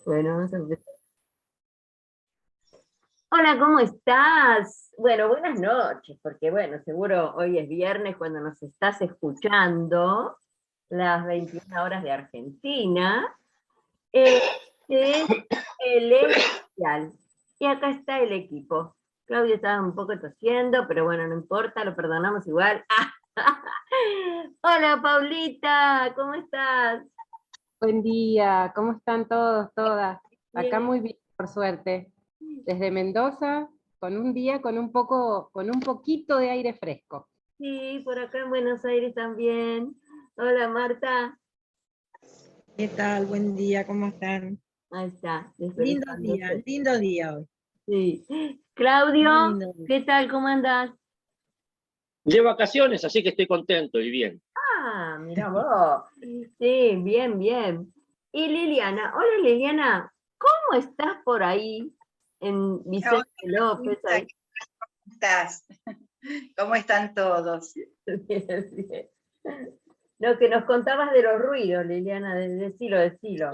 Bueno, vamos a empezar. Hola, ¿cómo estás? Bueno, buenas noches, porque bueno, seguro hoy es viernes cuando nos estás escuchando, las 21 horas de Argentina. Este es el especial. Y acá está el equipo. Claudio estaba un poco tosiendo, pero bueno, no importa, lo perdonamos igual. Hola, Paulita, ¿cómo estás? Buen día, ¿cómo están todos, todas? Acá Bien. muy bien, por suerte. Desde Mendoza, con un día con un poquito de aire fresco. Sí, por acá en Buenos Aires también. Hola, Marta. ¿Qué tal? Buen día, ¿cómo están? Ahí está, Lindo desperezándose. día hoy. Sí. Muy Claudio, lindo día. ¿qué tal? ¿Cómo andás? De vacaciones, así que estoy contento y bien. Ah, mira vos. Sí, bien, bien. Y Liliana, hola Liliana, ¿cómo estás por ahí en Hola, Vicente López? Marta, Ahí? ¿cómo estás? ¿Cómo están todos? Bien, bien. Lo que nos contabas de los ruidos, Liliana, decilo, decilo.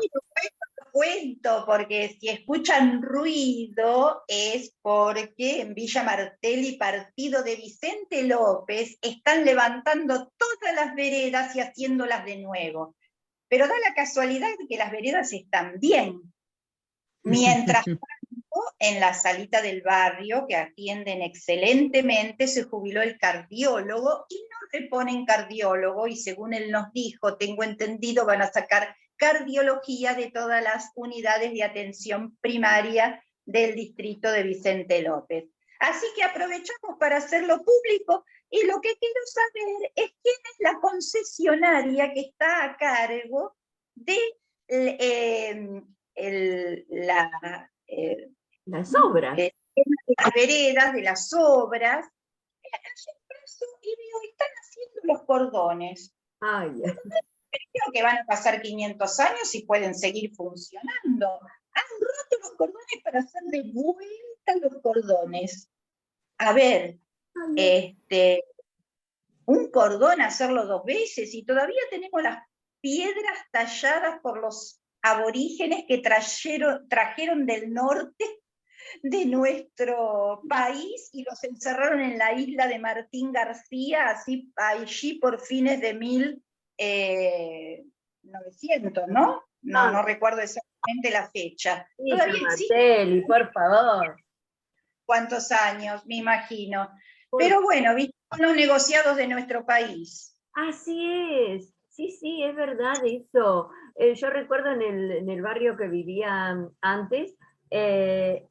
Cuento, porque si escuchan ruido es porque en Villa Martelli, partido de Vicente López, están levantando todas las veredas y haciéndolas de nuevo. Pero da la casualidad de que las veredas están bien. Mientras en la salita del barrio, que atienden excelentemente, se jubiló el cardiólogo y no le ponen cardiólogo, y según él nos dijo, tengo entendido, van a sacar cardiología de todas las unidades de atención primaria del distrito de Vicente López. Así que aprovechamos para hacerlo público, y lo que quiero saber es quién es la concesionaria que está a cargo de Las obras. de las veredas, de las obras, y digo, están haciendo los cordones. Ay, Creo que van a pasar 500 años y pueden seguir funcionando. Han roto los cordones para hacer de vuelta los cordones. A ver, un cordón hacerlo 2 veces, y todavía tenemos las piedras talladas por los aborígenes que trajeron del norte de nuestro país y los encerraron en la isla de Martín García, así allí por fines de 1900, ¿no? No recuerdo exactamente la fecha. sí, Todavía existe. Martelli, por favor. ¿Cuántos años? Me imagino. Pero bueno, ¿viste? Son los negociados de nuestro país. Así es, sí, sí, es verdad eso. Yo recuerdo en el barrio que vivía antes, eh,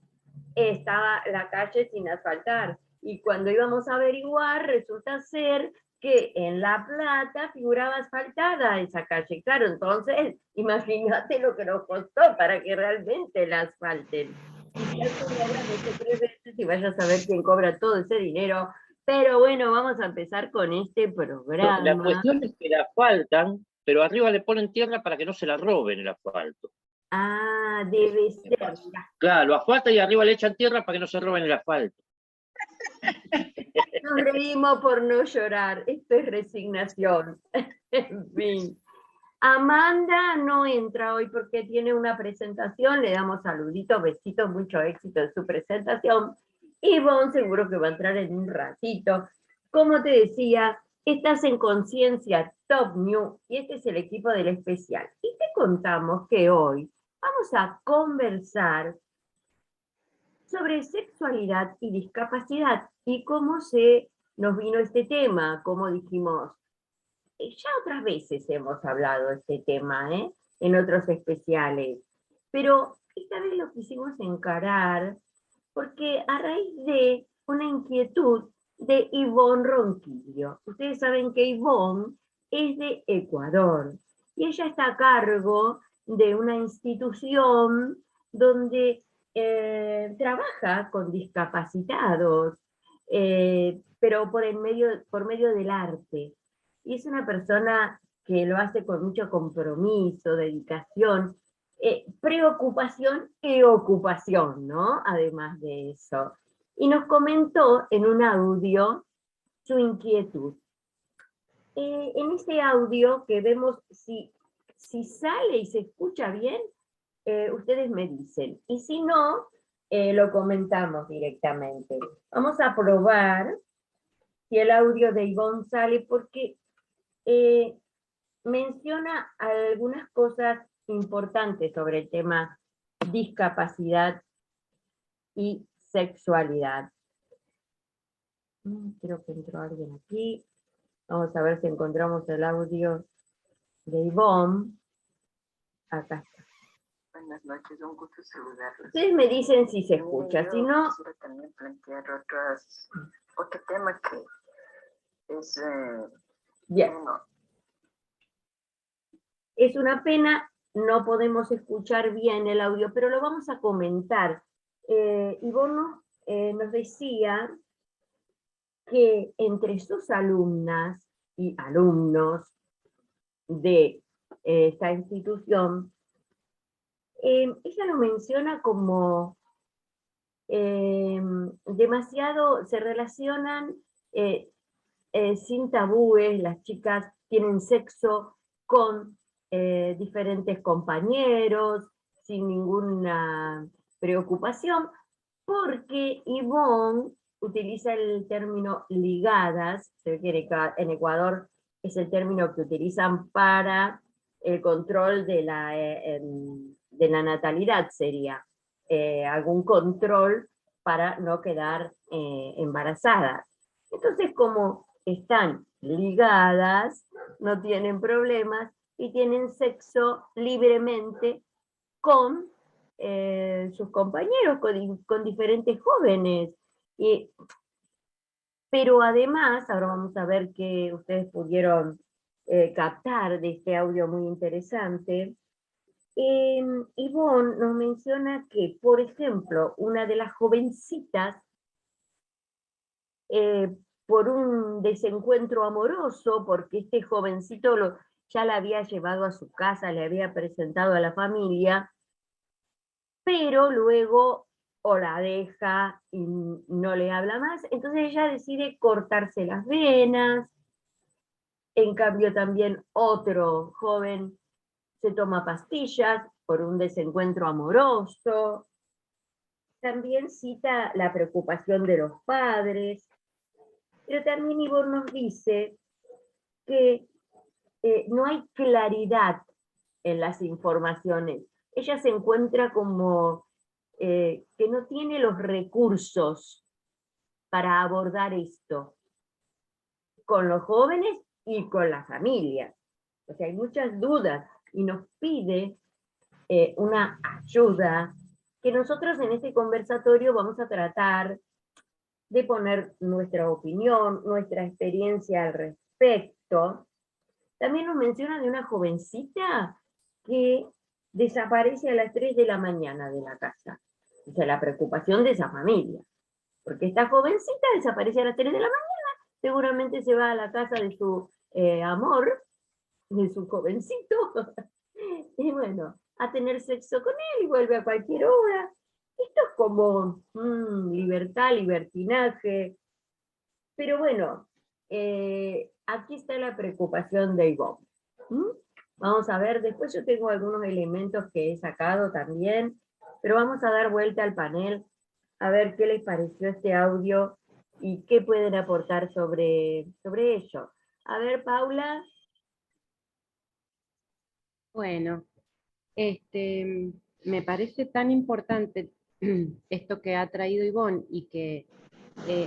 estaba la calle sin asfaltar, y cuando íbamos a averiguar, resulta ser que en La Plata figuraba asfaltada esa calle. Claro, entonces, imagínate lo que nos costó para que realmente la asfalten. Y se hacen obras 2 o 3 veces y vaya a saber quién cobra todo ese dinero. Pero bueno, vamos a empezar con este La programa. cuestión es que la asfaltan, pero arriba le ponen tierra para que no se la roben el asfalto. Ah, debe ser. Claro, lo asfaltan y arriba le echan tierra para que no se roben el asfalto. Nos reímos por no llorar. Esto es resignación. En fin. Amanda no entra hoy porque tiene una presentación. Le damos saluditos, besitos, mucho éxito en su presentación. Ivonne seguro que va a entrar en un ratito. Como te decía, estás en Conciencia Top New y este es el equipo del especial. Y te contamos que hoy vamos a conversar sobre sexualidad y discapacidad y cómo se nos vino este tema, como dijimos. Ya otras veces hemos hablado de este tema, en otros especiales, pero esta vez lo quisimos encarar porque a raíz de una inquietud de Ivonne Ronquillo. Ustedes saben que Ivonne es de Ecuador y ella está a cargo de una institución donde trabaja con discapacitados, pero por medio del arte. Y es una persona que lo hace con mucho compromiso, dedicación, preocupación y ocupación, ¿no? Además de eso. Y nos comentó en un audio su inquietud. En ese audio que vemos si sale y se escucha bien, ustedes me dicen. Y si no, lo comentamos directamente. Vamos a probar si el audio de Ivonne sale, porque menciona algunas cosas importantes sobre el tema discapacidad y sexualidad. Creo que entró alguien aquí. Vamos a ver si encontramos el audio de Ivonne. Acá está. Buenas noches, un gusto saludarlos. Ustedes me dicen si se escucha, si no... Quisiera también plantear otro tema que es... Bien. Bueno, Es una pena, no podemos escuchar bien el audio, pero lo vamos a comentar. Ivonne nos decía que entre sus alumnas y alumnos de esta institución, ella lo menciona como demasiado, se relacionan sin tabúes, las chicas tienen sexo con diferentes compañeros, sin ninguna preocupación, porque Ivonne utiliza el término ligadas, se ve que en Ecuador es el término que utilizan para el control de la natalidad, sería algún control para no quedar embarazadas. Entonces, como están ligadas, no tienen problemas y tienen sexo libremente con sus compañeros, con diferentes jóvenes. Pero además, ahora vamos a ver que ustedes pudieron captar de este audio muy interesante. Ivonne nos menciona que, por ejemplo, una de las jovencitas, por un desencuentro amoroso, porque este jovencito ya la había llevado a su casa, le había presentado a la familia, pero luego o la deja y no le habla más, entonces ella decide cortarse las venas. En cambio también otro joven se toma pastillas por un desencuentro amoroso. También cita la preocupación de los padres, pero también Ivonne nos dice que no hay claridad en las informaciones. Ella se encuentra como que no tiene los recursos para abordar esto con los jóvenes y con la familia. O sea, hay muchas dudas y nos pide una ayuda que nosotros en este conversatorio vamos a tratar de poner nuestra opinión, nuestra experiencia al respecto. También nos menciona de una jovencita que desaparece a las 3 de la mañana de la casa. O sea, la preocupación de esa familia. Porque esta jovencita desaparece a las 3 de la mañana, seguramente se va a la casa de su amor, de su jovencito, y bueno, a tener sexo con él y vuelve a cualquier hora. Esto es como libertad, libertinaje. Pero bueno, aquí está la preocupación de Ivonne. Vamos a ver, después yo tengo algunos elementos que he sacado también, pero vamos a dar vuelta al panel a ver qué les pareció este audio y qué pueden aportar sobre ello. A ver, Paula. Bueno, me parece tan importante esto que ha traído Ivonne y que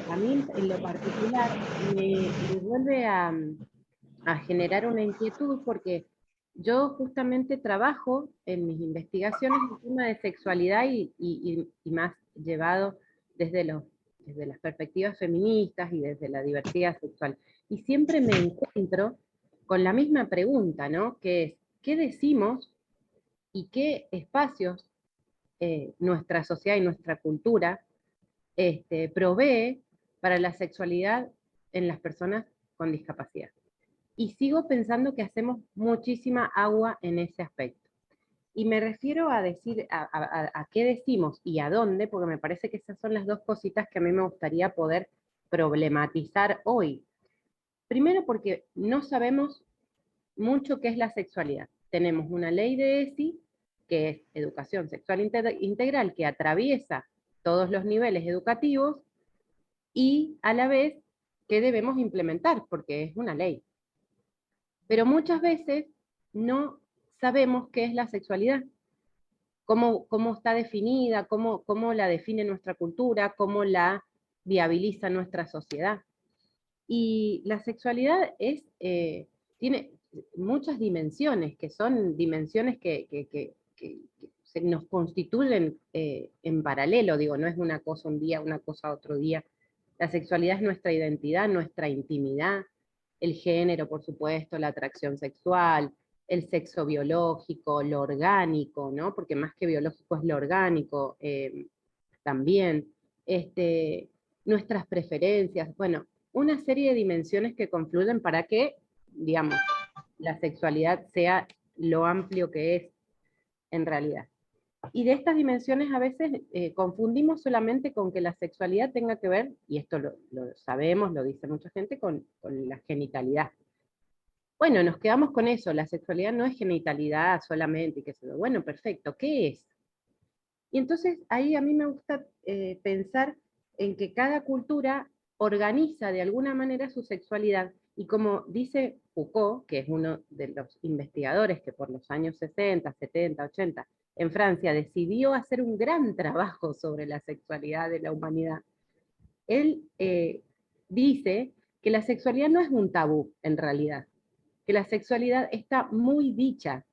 a mí en lo particular me vuelve a generar una inquietud porque yo justamente trabajo en mis investigaciones en tema de sexualidad y más llevado desde las perspectivas feministas y desde la diversidad sexual. Y siempre me encuentro con la misma pregunta, ¿no? Que es, ¿qué decimos y qué espacios nuestra sociedad y nuestra cultura provee para la sexualidad en las personas con discapacidad? Y sigo pensando que hacemos muchísima agua en ese aspecto. Y me refiero a decir a qué decimos y a dónde, porque me parece que esas son las dos cositas que a mí me gustaría poder problematizar hoy. Primero porque no sabemos mucho qué es la sexualidad. Tenemos una ley de ESI que es educación sexual integral, que atraviesa todos los niveles educativos y a la vez que debemos implementar, porque es una ley. Pero muchas veces no sabemos qué es la sexualidad, cómo está definida, cómo la define nuestra cultura, cómo la viabiliza nuestra sociedad. Y la sexualidad tiene muchas dimensiones, que son dimensiones que nos constituyen en paralelo, digo, no es una cosa un día, una cosa otro día. La sexualidad es nuestra identidad, nuestra intimidad, el género, por supuesto, la atracción sexual, el sexo biológico, lo orgánico, ¿no? Porque más que biológico es lo orgánico también, nuestras preferencias, bueno, una serie de dimensiones que confluyen para que, digamos, la sexualidad sea lo amplio que es en realidad. Y de estas dimensiones a veces confundimos solamente con que la sexualidad tenga que ver, y esto lo sabemos, lo dice mucha gente, con la genitalidad. Bueno, nos quedamos con eso, la sexualidad no es genitalidad solamente, y qué sé yo. Bueno, perfecto, ¿qué es? Y entonces ahí a mí me gusta pensar en que cada cultura organiza de alguna manera su sexualidad, y como dice Foucault, que es uno de los investigadores que por los años 60, 70, 80, en Francia decidió hacer un gran trabajo sobre la sexualidad de la humanidad, él dice que la sexualidad no es un tabú en realidad, que la sexualidad está muy dicha,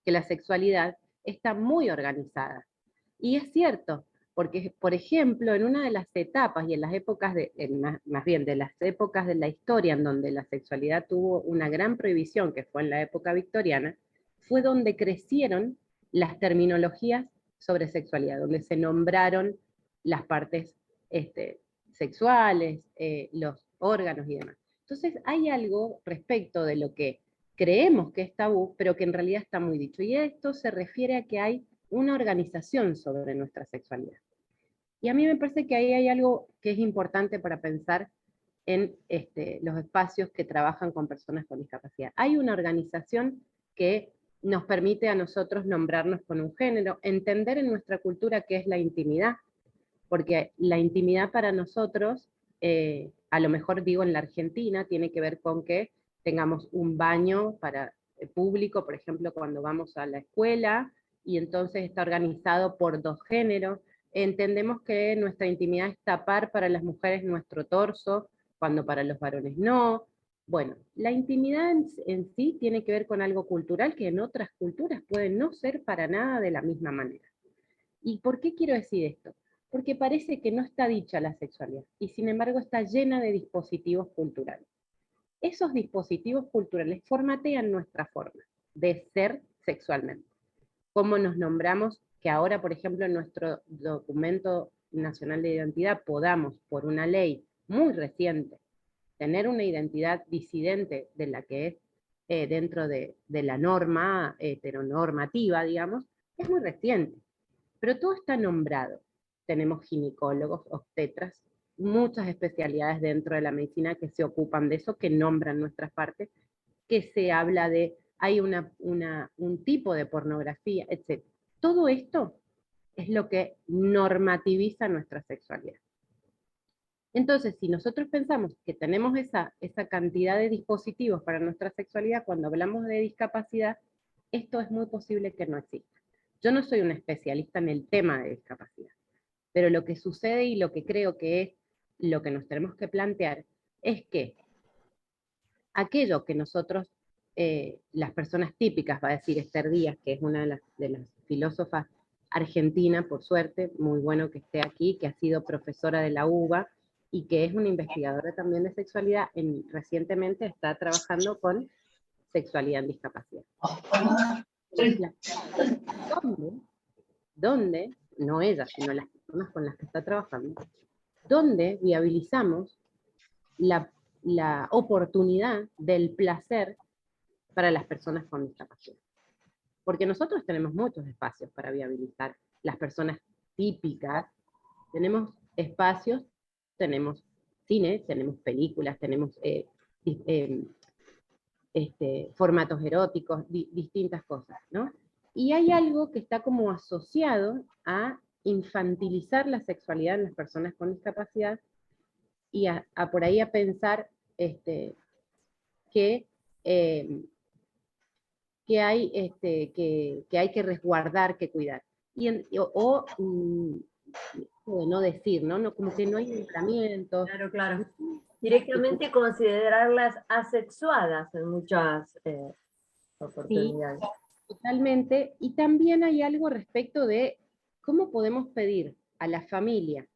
que la sexualidad está muy organizada. Y es cierto, porque, por ejemplo, en una de las etapas y en las épocas, más bien de las épocas de la historia en donde la sexualidad tuvo una gran prohibición, que fue en la época victoriana, fue donde crecieron las terminologías sobre sexualidad, donde se nombraron las partes sexuales, los órganos y demás. Entonces hay algo respecto de lo que creemos que es tabú, pero que en realidad está muy dicho. Y esto se refiere a que hay una organización sobre nuestra sexualidad. Y a mí me parece que ahí hay algo que es importante para pensar en los espacios que trabajan con personas con discapacidad. Hay una organización que nos permite a nosotros nombrarnos con un género, entender en nuestra cultura qué es la intimidad, porque la intimidad para nosotros, a lo mejor digo en la Argentina, tiene que ver con que tengamos un baño para público, por ejemplo, cuando vamos a la escuela, y entonces está organizado por 2 géneros. Entendemos que nuestra intimidad es tapar para las mujeres nuestro torso, cuando para los varones no. Bueno, la intimidad en sí tiene que ver con algo cultural que en otras culturas puede no ser para nada de la misma manera. ¿Y por qué quiero decir esto? Porque parece que no está dicha la sexualidad, y sin embargo está llena de dispositivos culturales. Esos dispositivos culturales formatean nuestra forma de ser sexualmente. Cómo nos nombramos, que ahora, por ejemplo, en nuestro documento nacional de identidad podamos, por una ley muy reciente, tener una identidad disidente de la que es dentro de la norma heteronormativa, digamos, es muy reciente. Pero todo está nombrado. Tenemos ginecólogos, obstetras, muchas especialidades dentro de la medicina que se ocupan de eso, que nombran nuestras partes, que se habla de, hay un tipo de pornografía, etc. Todo esto es lo que normativiza nuestra sexualidad. Entonces, si nosotros pensamos que tenemos esa cantidad de dispositivos para nuestra sexualidad, cuando hablamos de discapacidad, esto es muy posible que no exista. Yo no soy una especialista en el tema de discapacidad, pero lo que sucede y lo que creo que es lo que nos tenemos que plantear es que aquello que nosotros, las personas típicas, va a decir Esther Díaz, que es una de las filósofas argentinas, por suerte, muy bueno que esté aquí, que ha sido profesora de la UBA y que es una investigadora también de sexualidad, recientemente está trabajando con sexualidad en discapacidad. ¿Dónde, no ella, sino las personas con las que está trabajando, dónde viabilizamos la oportunidad del placer para las personas con discapacidad? Porque nosotros tenemos muchos espacios para viabilizar las personas típicas, tenemos espacios, tenemos cine, tenemos películas, tenemos formatos eróticos, distintas cosas, ¿no? Y hay algo que está como asociado a infantilizar la sexualidad en las personas con discapacidad y a por ahí a pensar que hay que resguardar, que cuidar. De no decir, ¿no? No, como que no hay entrenamientos. Claro, claro. Directamente considerarlas asexuadas en muchas oportunidades. Sí, totalmente. Y también hay algo respecto de cómo podemos pedir a la familia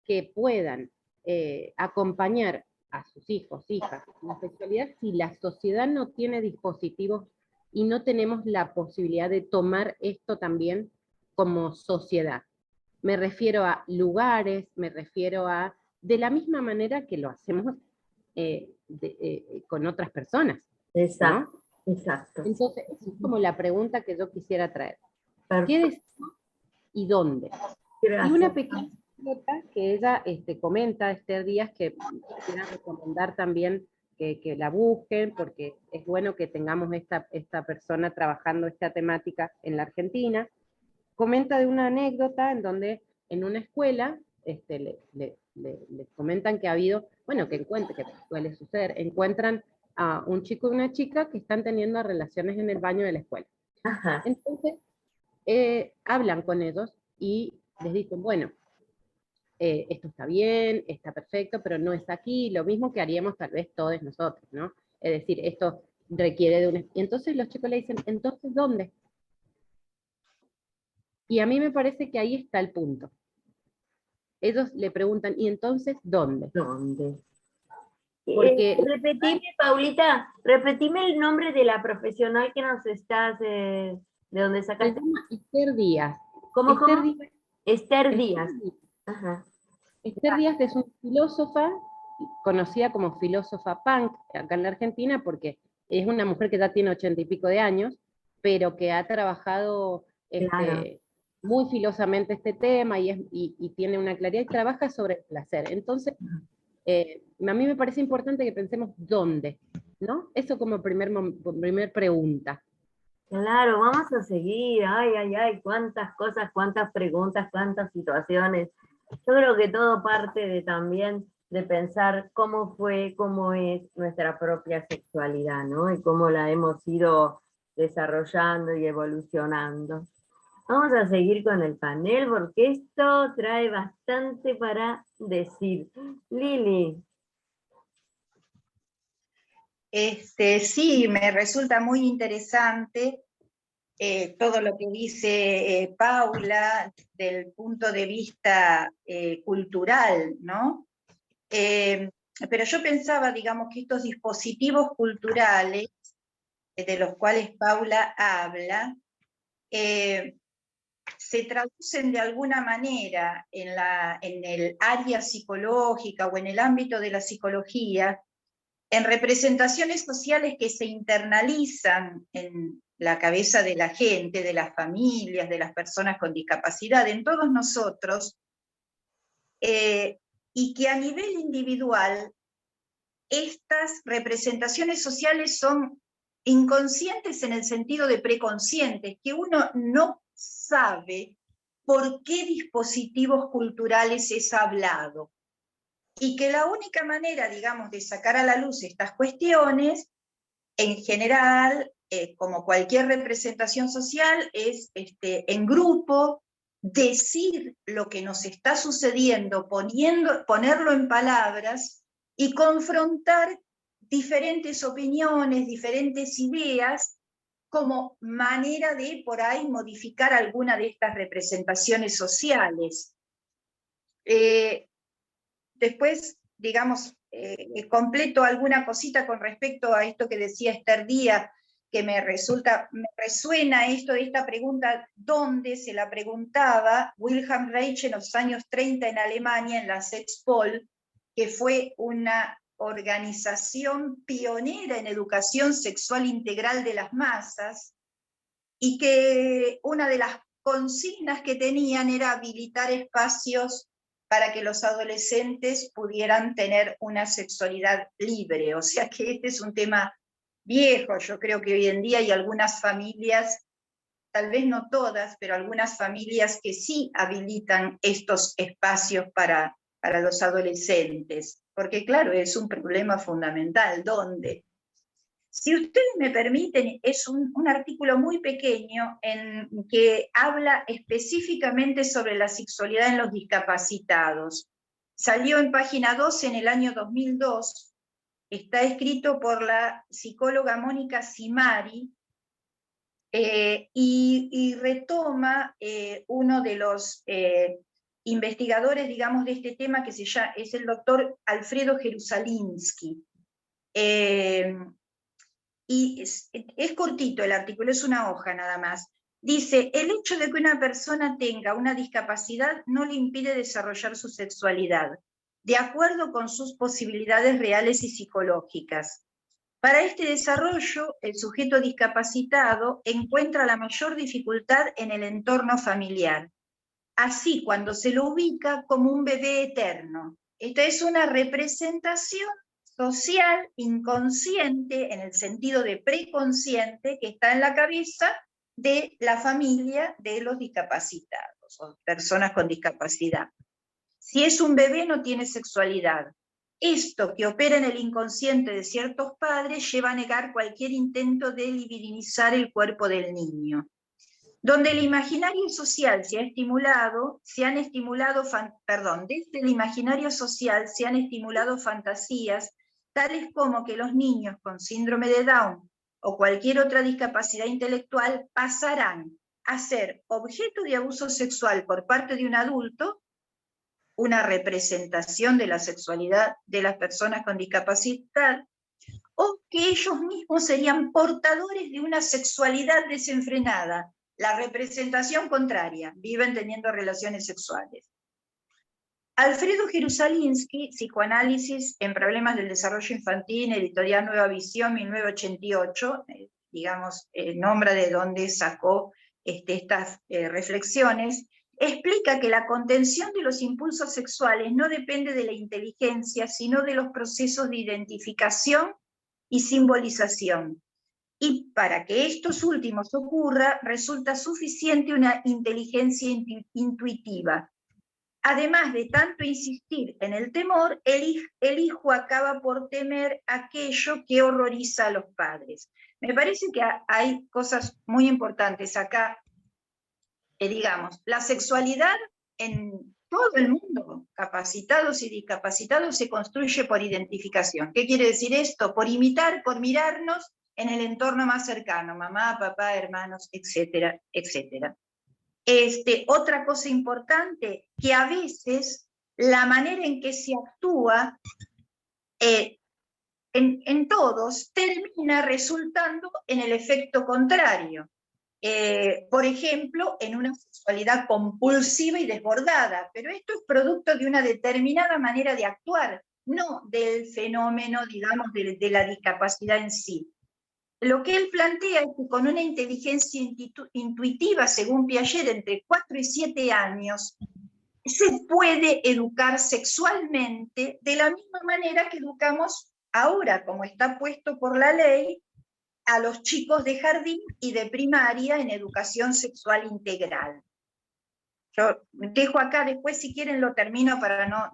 que puedan acompañar a sus hijos, hijas, en la sexualidad, si la sociedad no tiene dispositivos y no tenemos la posibilidad de tomar esto también como sociedad. Me refiero a lugares, me refiero a, de la misma manera que lo hacemos con otras personas. Exacto, ¿no? exacto. Entonces, esa es como la pregunta que yo quisiera traer. Perfecto. ¿Qué decimos y dónde? Gracias. Y una pequeña nota que ella comenta, Esther Díaz, que quisiera recomendar también que la busquen, porque es bueno que tengamos esta persona trabajando esta temática en la Argentina. Comenta de una anécdota en donde en una escuela le comentan que ha habido, bueno, que suele suceder, encuentran a un chico y una chica que están teniendo relaciones en el baño de la escuela. Ajá. Entonces, hablan con ellos y les dicen, bueno, esto está bien, está perfecto, pero no es aquí, lo mismo que haríamos tal vez todos nosotros, ¿no? Es decir, esto requiere de un... Y entonces los chicos le dicen, ¿entonces dónde? Y a mí me parece que ahí está el punto. Ellos le preguntan, ¿y entonces dónde? ¿Dónde? Porque... repetime, Paulita, repetime el nombre de la profesional que nos estás, de donde Se sacaste. llama Esther Díaz. ¿Cómo, Esther cómo? Díaz. Esther Díaz. Ajá. Esther Díaz es una filósofa, conocida como filósofa punk acá en la Argentina, porque es una mujer que ya tiene 80 y pico de años, pero que ha trabajado Claro. muy filosamente este tema y tiene una claridad y trabaja sobre el placer. Entonces, a mí me parece importante que pensemos dónde, ¿no? Eso como primer pregunta. Claro, vamos a seguir. Ay, ay, ay, cuántas cosas, cuántas preguntas, cuántas situaciones. Yo creo que todo parte de también de pensar cómo fue, cómo es nuestra propia sexualidad, ¿no? Y cómo la hemos ido desarrollando y evolucionando. Vamos a seguir con el panel porque esto trae bastante para decir. Lili. Sí, me resulta muy interesante todo lo que dice Paula del punto de vista cultural, ¿no? Pero yo pensaba, digamos, que estos dispositivos culturales de los cuales Paula habla, se traducen de alguna manera en el área psicológica o en el ámbito de la psicología en representaciones sociales que se internalizan en la cabeza de la gente, de las familias, de las personas con discapacidad, en todos nosotros, y que a nivel individual estas representaciones sociales son inconscientes en el sentido de preconscientes, que uno no sabe por qué dispositivos culturales es hablado. Y que la única manera, digamos, de sacar a la luz estas cuestiones, en general, como cualquier representación social, es en grupo, decir lo que nos está sucediendo, ponerlo en palabras y confrontar diferentes opiniones, diferentes ideas, como manera de, por ahí, modificar alguna de estas representaciones sociales. Después, digamos, completo alguna cosita con respecto a esto que decía Esther Díaz, que me resuena esto de esta pregunta, ¿dónde? Se la preguntaba Wilhelm Reich en los años 30 en Alemania, en la Sexpol, que fue una organización pionera en educación sexual integral de las masas, y que una de las consignas que tenían era habilitar espacios para que los adolescentes pudieran tener una sexualidad libre. O sea que este es un tema viejo. Yo creo que hoy en día hay algunas familias tal vez no todas, pero algunas familias que sí habilitan estos espacios para los adolescentes, porque claro, es un problema fundamental. ¿Dónde? Si ustedes me permiten, es un artículo muy pequeño en que habla específicamente sobre la sexualidad en los discapacitados. Salió en página 12 en el año 2002, está escrito por la psicóloga Mónica Simari, y retoma uno de los investigadores, digamos, de este tema, que es el doctor Alfredo Jerusalinsky. Y es cortito el artículo, es una hoja nada más. Dice, el hecho de que una persona tenga una discapacidad no le impide desarrollar su sexualidad, de acuerdo con sus posibilidades reales y psicológicas. Para este desarrollo, el sujeto discapacitado encuentra la mayor dificultad en el entorno familiar. Así, cuando se lo ubica como un bebé eterno. Esta es una representación social inconsciente, en el sentido de preconsciente, que está en la cabeza de la familia de los discapacitados, o personas con discapacidad. Si es un bebé, no tiene sexualidad. Esto que opera en el inconsciente de ciertos padres lleva a negar cualquier intento de libidinizar el cuerpo del niño. Donde el imaginario social desde el imaginario social se han estimulado fantasías, tales como que los niños con síndrome de Down o cualquier otra discapacidad intelectual pasarán a ser objeto de abuso sexual por parte de un adulto, una representación de la sexualidad de las personas con discapacidad, o que ellos mismos serían portadores de una sexualidad desenfrenada, la representación contraria, viven teniendo relaciones sexuales. Alfredo Jerusalinsky, Psicoanálisis en Problemas del Desarrollo Infantil, editorial Nueva Visión, 1988, digamos, nombra de dónde sacó estas reflexiones, explica que la contención de los impulsos sexuales no depende de la inteligencia, sino de los procesos de identificación y simbolización. Y para que estos últimos ocurra, resulta suficiente una inteligencia intuitiva. Además de tanto insistir en el temor, el hijo acaba por temer aquello que horroriza a los padres. Me parece que hay cosas muy importantes acá. Digamos, la sexualidad en todo el mundo, capacitados y discapacitados, se construye por identificación. ¿Qué quiere decir esto? Por imitar, por mirarnos en el entorno más cercano, mamá, papá, hermanos, etcétera, etcétera. Otra cosa importante, que a veces la manera en que se actúa en todos termina resultando en el efecto contrario. Por ejemplo, en una sexualidad compulsiva y desbordada, pero esto es producto de una determinada manera de actuar, no del fenómeno, digamos, de la discapacidad en sí. Lo que él plantea es que con una inteligencia intuitiva, según Piaget, entre 4 y 7 años, se puede educar sexualmente de la misma manera que educamos ahora, como está puesto por la ley, a los chicos de jardín y de primaria en educación sexual integral. Yo dejo acá, después si quieren lo termino para no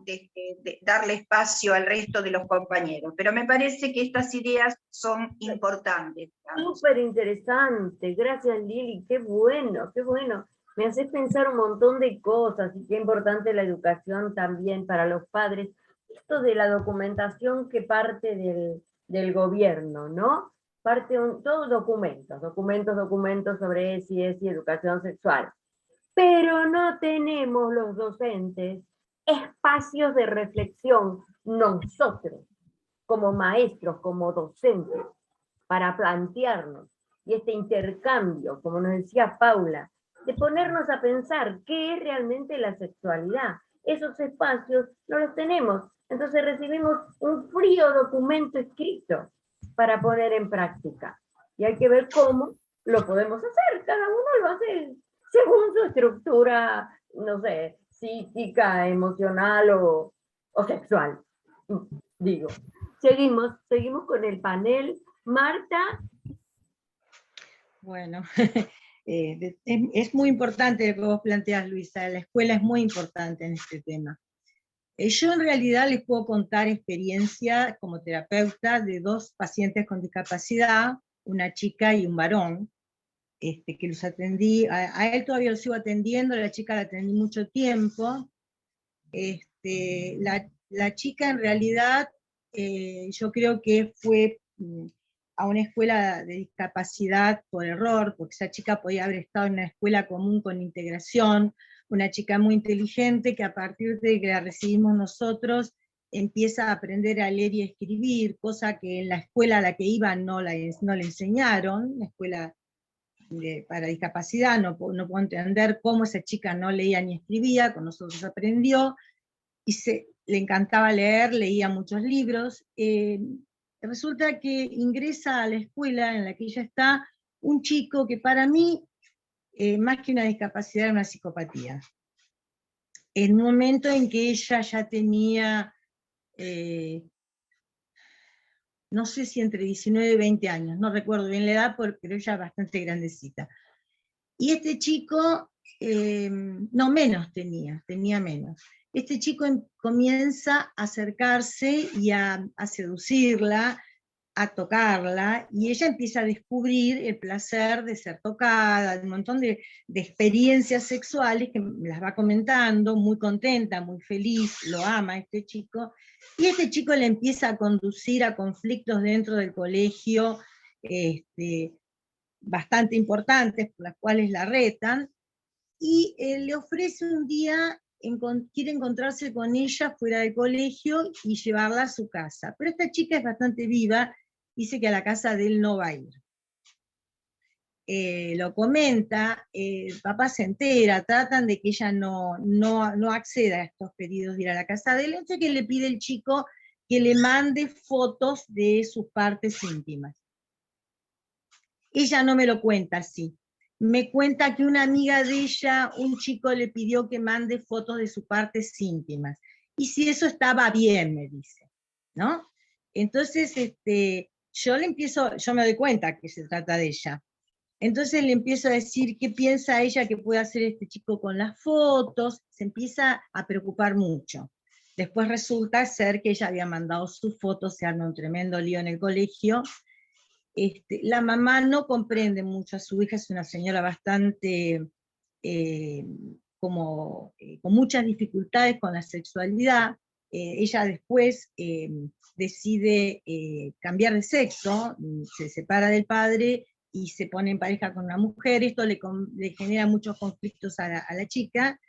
darle espacio al resto de los compañeros, pero me parece que estas ideas son importantes. Súper interesante, gracias Lili, qué bueno, qué bueno. Me haces pensar un montón de cosas y qué importante la educación también para los padres. Esto de la documentación que parte del gobierno, ¿no? Todos documentos sobre ESI, educación sexual. Pero no tenemos los docentes espacios de reflexión, nosotros, como maestros, como docentes, para plantearnos, y este intercambio, como nos decía Paula, de ponernos a pensar qué es realmente la sexualidad. Esos espacios no los tenemos, entonces recibimos un frío documento escrito para poner en práctica. Y hay que ver cómo lo podemos hacer, cada uno lo hace según su estructura, no sé, psíquica, emocional o sexual. Digo, seguimos con el panel. Marta. Bueno, Es muy importante lo que vos planteás, Luisa, la escuela es muy importante en este tema. Yo en realidad les puedo contar experiencia como terapeuta de 2 pacientes con discapacidad, una chica y un varón, que los atendí, a él todavía lo sigo atendiendo, a la chica la atendí mucho tiempo. La chica en realidad, yo creo que fue a una escuela de discapacidad por error, porque esa chica podía haber estado en una escuela común con integración, una chica muy inteligente que a partir de que la recibimos nosotros empieza a aprender a leer y escribir, cosa que en la escuela a la que iba no le enseñaron, la escuela para discapacidad, no puedo entender cómo esa chica no leía ni escribía, con nosotros aprendió, y le encantaba leer, leía muchos libros. Resulta que ingresa a la escuela en la que ella está un chico que para mí, más que una discapacidad, era una psicopatía. En un momento en que ella ya tenía, no sé si entre 19 y 20 años, no recuerdo bien la edad, pero ella bastante grandecita. Y este chico, no, menos tenía menos. Este chico comienza a acercarse y a seducirla, a tocarla, y ella empieza a descubrir el placer de ser tocada, un montón de experiencias sexuales que me las va comentando, muy contenta, muy feliz, lo ama este chico, y este chico le empieza a conducir a conflictos dentro del colegio, bastante importantes, por las cuales la retan, y le ofrece un día, quiere encontrarse con ella fuera del colegio y llevarla a su casa. Pero esta chica es bastante viva, dice que a la casa de él no va a ir. Lo comenta, el papá se entera, tratan de que ella no acceda a estos pedidos de ir a la casa de él, entonces que le pide el chico que le mande fotos de sus partes íntimas. Ella no me lo cuenta así. Me cuenta que una amiga de ella, un chico le pidió que mande fotos de sus partes íntimas. Y si eso estaba bien, me dice, ¿no? Entonces, yo me doy cuenta que se trata de ella. Entonces le empiezo a decir qué piensa ella que puede hacer este chico con las fotos, se empieza a preocupar mucho. Después resulta ser que ella había mandado sus fotos, se arma un tremendo lío en el colegio. La mamá no comprende mucho a su hija, es una señora bastante, con muchas dificultades con la sexualidad. Ella después decide cambiar de sexo, se separa del padre y se pone en pareja con una mujer. Esto le genera muchos conflictos a la chica.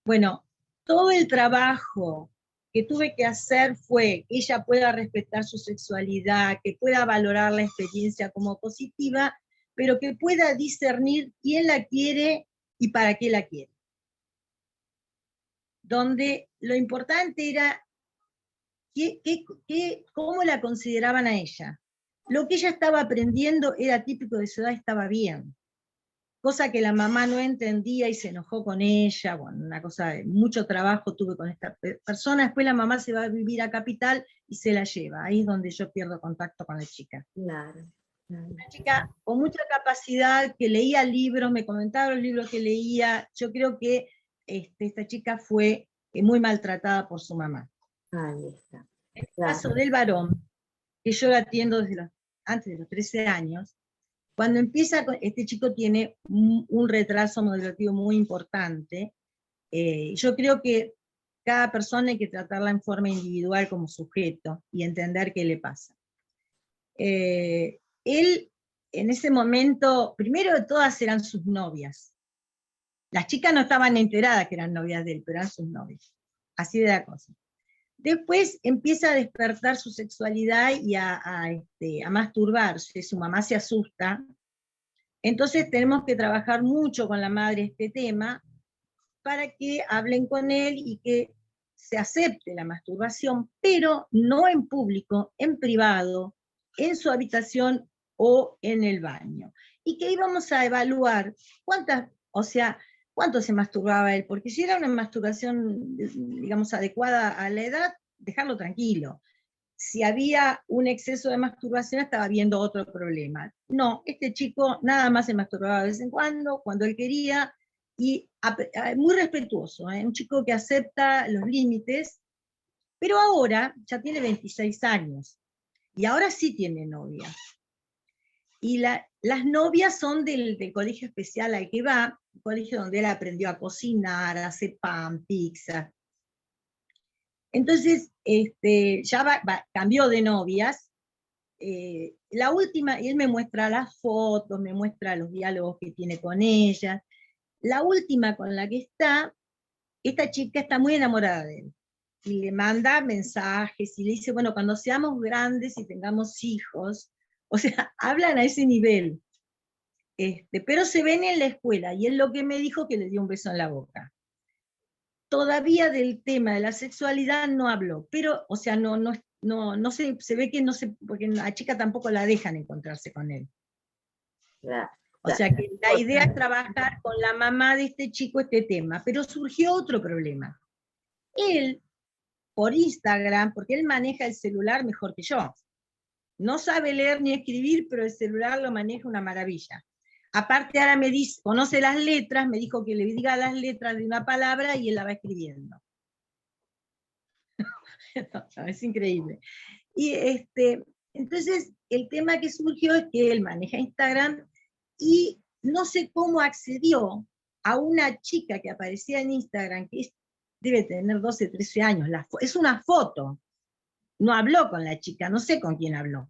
Bueno, todo el trabajo que tuve que hacer fue que ella pueda respetar su sexualidad, que pueda valorar la experiencia como positiva, pero que pueda discernir quién la quiere y para qué la quiere. Donde lo importante era cómo la consideraban a ella. Lo que ella estaba aprendiendo era típico de su edad, estaba bien. Cosa que la mamá no entendía y se enojó con ella, bueno, una cosa de mucho trabajo tuve con esta persona. Después la mamá se va a vivir a Capital y se la lleva, ahí es donde yo pierdo contacto con la chica. Claro. Una chica con mucha capacidad, que leía libros, me comentaba los libros que leía. Yo creo que esta chica fue muy maltratada por su mamá. Ahí está. En el caso del varón, que yo lo atiendo antes de los 13 años, cuando empieza, este chico tiene un retraso madurativo muy importante. Yo creo que cada persona hay que tratarla en forma individual como sujeto y entender qué le pasa. Él, en ese momento, primero de todas eran sus novias. Las chicas no estaban enteradas que eran novias de él, pero eran sus novias. Así de la cosa. Después empieza a despertar su sexualidad y a masturbarse, su mamá se asusta. Entonces tenemos que trabajar mucho con la madre este tema para que hablen con él y que se acepte la masturbación, pero no en público, en privado, en su habitación o en el baño. Y que íbamos a evaluar cuánto se masturbaba él, porque si era una masturbación, digamos, adecuada a la edad, dejarlo tranquilo. si había un exceso de masturbación estaba viendo otro problema. No, este chico nada más se masturbaba de vez en cuando él quería, y muy respetuoso, un chico que acepta los límites, pero ahora ya tiene 26 años, y ahora sí tiene novia. Y las novias son del colegio especial al que va, un colegio donde él aprendió a cocinar, a hacer pan, pizza. Entonces, ya cambió de novias. La última, y él me muestra las fotos, me muestra los diálogos que tiene con ella. La última con la que está, esta chica está muy enamorada de él. Y le manda mensajes y le dice, bueno, cuando seamos grandes y tengamos hijos, o sea, hablan a ese nivel. Pero se ven en la escuela, y él lo que me dijo que le dio un beso en la boca. Todavía del tema de la sexualidad no habló, pero, o sea, no se ve que no se, porque a la chica tampoco la dejan encontrarse con él. O sea que la idea es trabajar con la mamá de este chico este tema, pero surgió otro problema. Él, por Instagram, porque él maneja el celular mejor que yo, no sabe leer ni escribir, pero el celular lo maneja una maravilla. Aparte ahora me dice, conoce las letras, me dijo que le diga las letras de una palabra y él la va escribiendo. Es increíble. Y entonces el tema que surgió es que él maneja Instagram y no sé cómo accedió a una chica que aparecía en Instagram, que debe tener 12, 13 años, es una foto. No habló con la chica, no sé con quién habló.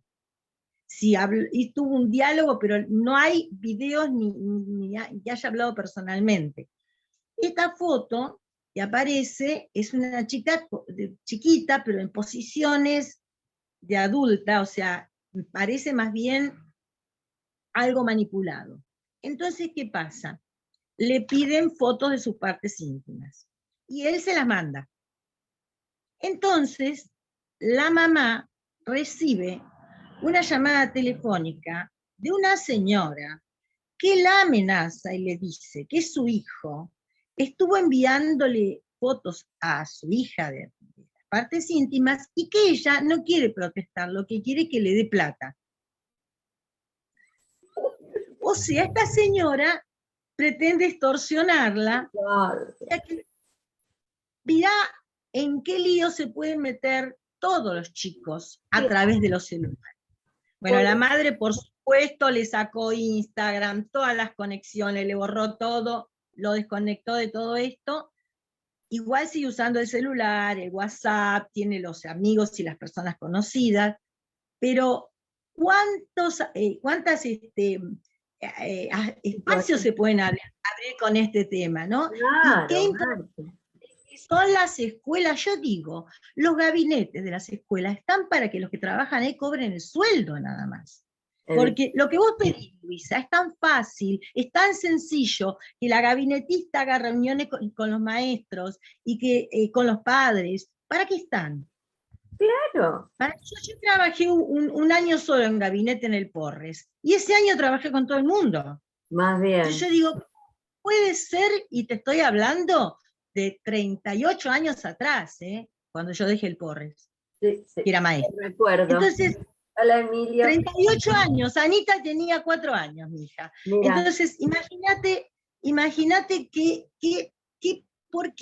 Sí, y tuvo un diálogo, pero no hay videos ni que haya hablado personalmente. Esta foto que aparece es una chica chiquita, pero en posiciones de adulta, o sea, parece más bien algo manipulado. Entonces, ¿qué pasa? Le piden fotos de sus partes íntimas, y él se las manda. Entonces, la mamá recibe una llamada telefónica de una señora que la amenaza y le dice que su hijo estuvo enviándole fotos a su hija de las partes íntimas y que ella no quiere protestar, lo que quiere es que le dé plata. O sea, esta señora pretende extorsionarla. Mirá en qué lío se pueden meter todos los chicos a través de los celulares. Bueno, la madre, por supuesto, le sacó Instagram, todas las conexiones, le borró todo, lo desconectó de todo esto. Igual sigue usando el celular, el WhatsApp, tiene los amigos y las personas conocidas, pero ¿cuántos espacios se pueden abrir con este tema, ¿no? Claro, y qué importante son las escuelas. Yo digo, los gabinetes de las escuelas están para que los que trabajan ahí cobren el sueldo nada más. Porque lo que vos pedís, Luisa, es tan fácil, es tan sencillo, que la gabinetista haga reuniones con los maestros y que con los padres. ¿Para qué están? Claro. Yo trabajé un año solo en gabinete en el Porres, y ese año trabajé con todo el mundo. Más bien. Entonces yo digo, puede ser, y te estoy hablando de 38 años atrás, cuando yo dejé el Porres, que era maestra. Recuerdo. Entonces, hola, Emilia. 38 años, Anita tenía 4 años, mi hija. Mira. Entonces, imagínate ¿por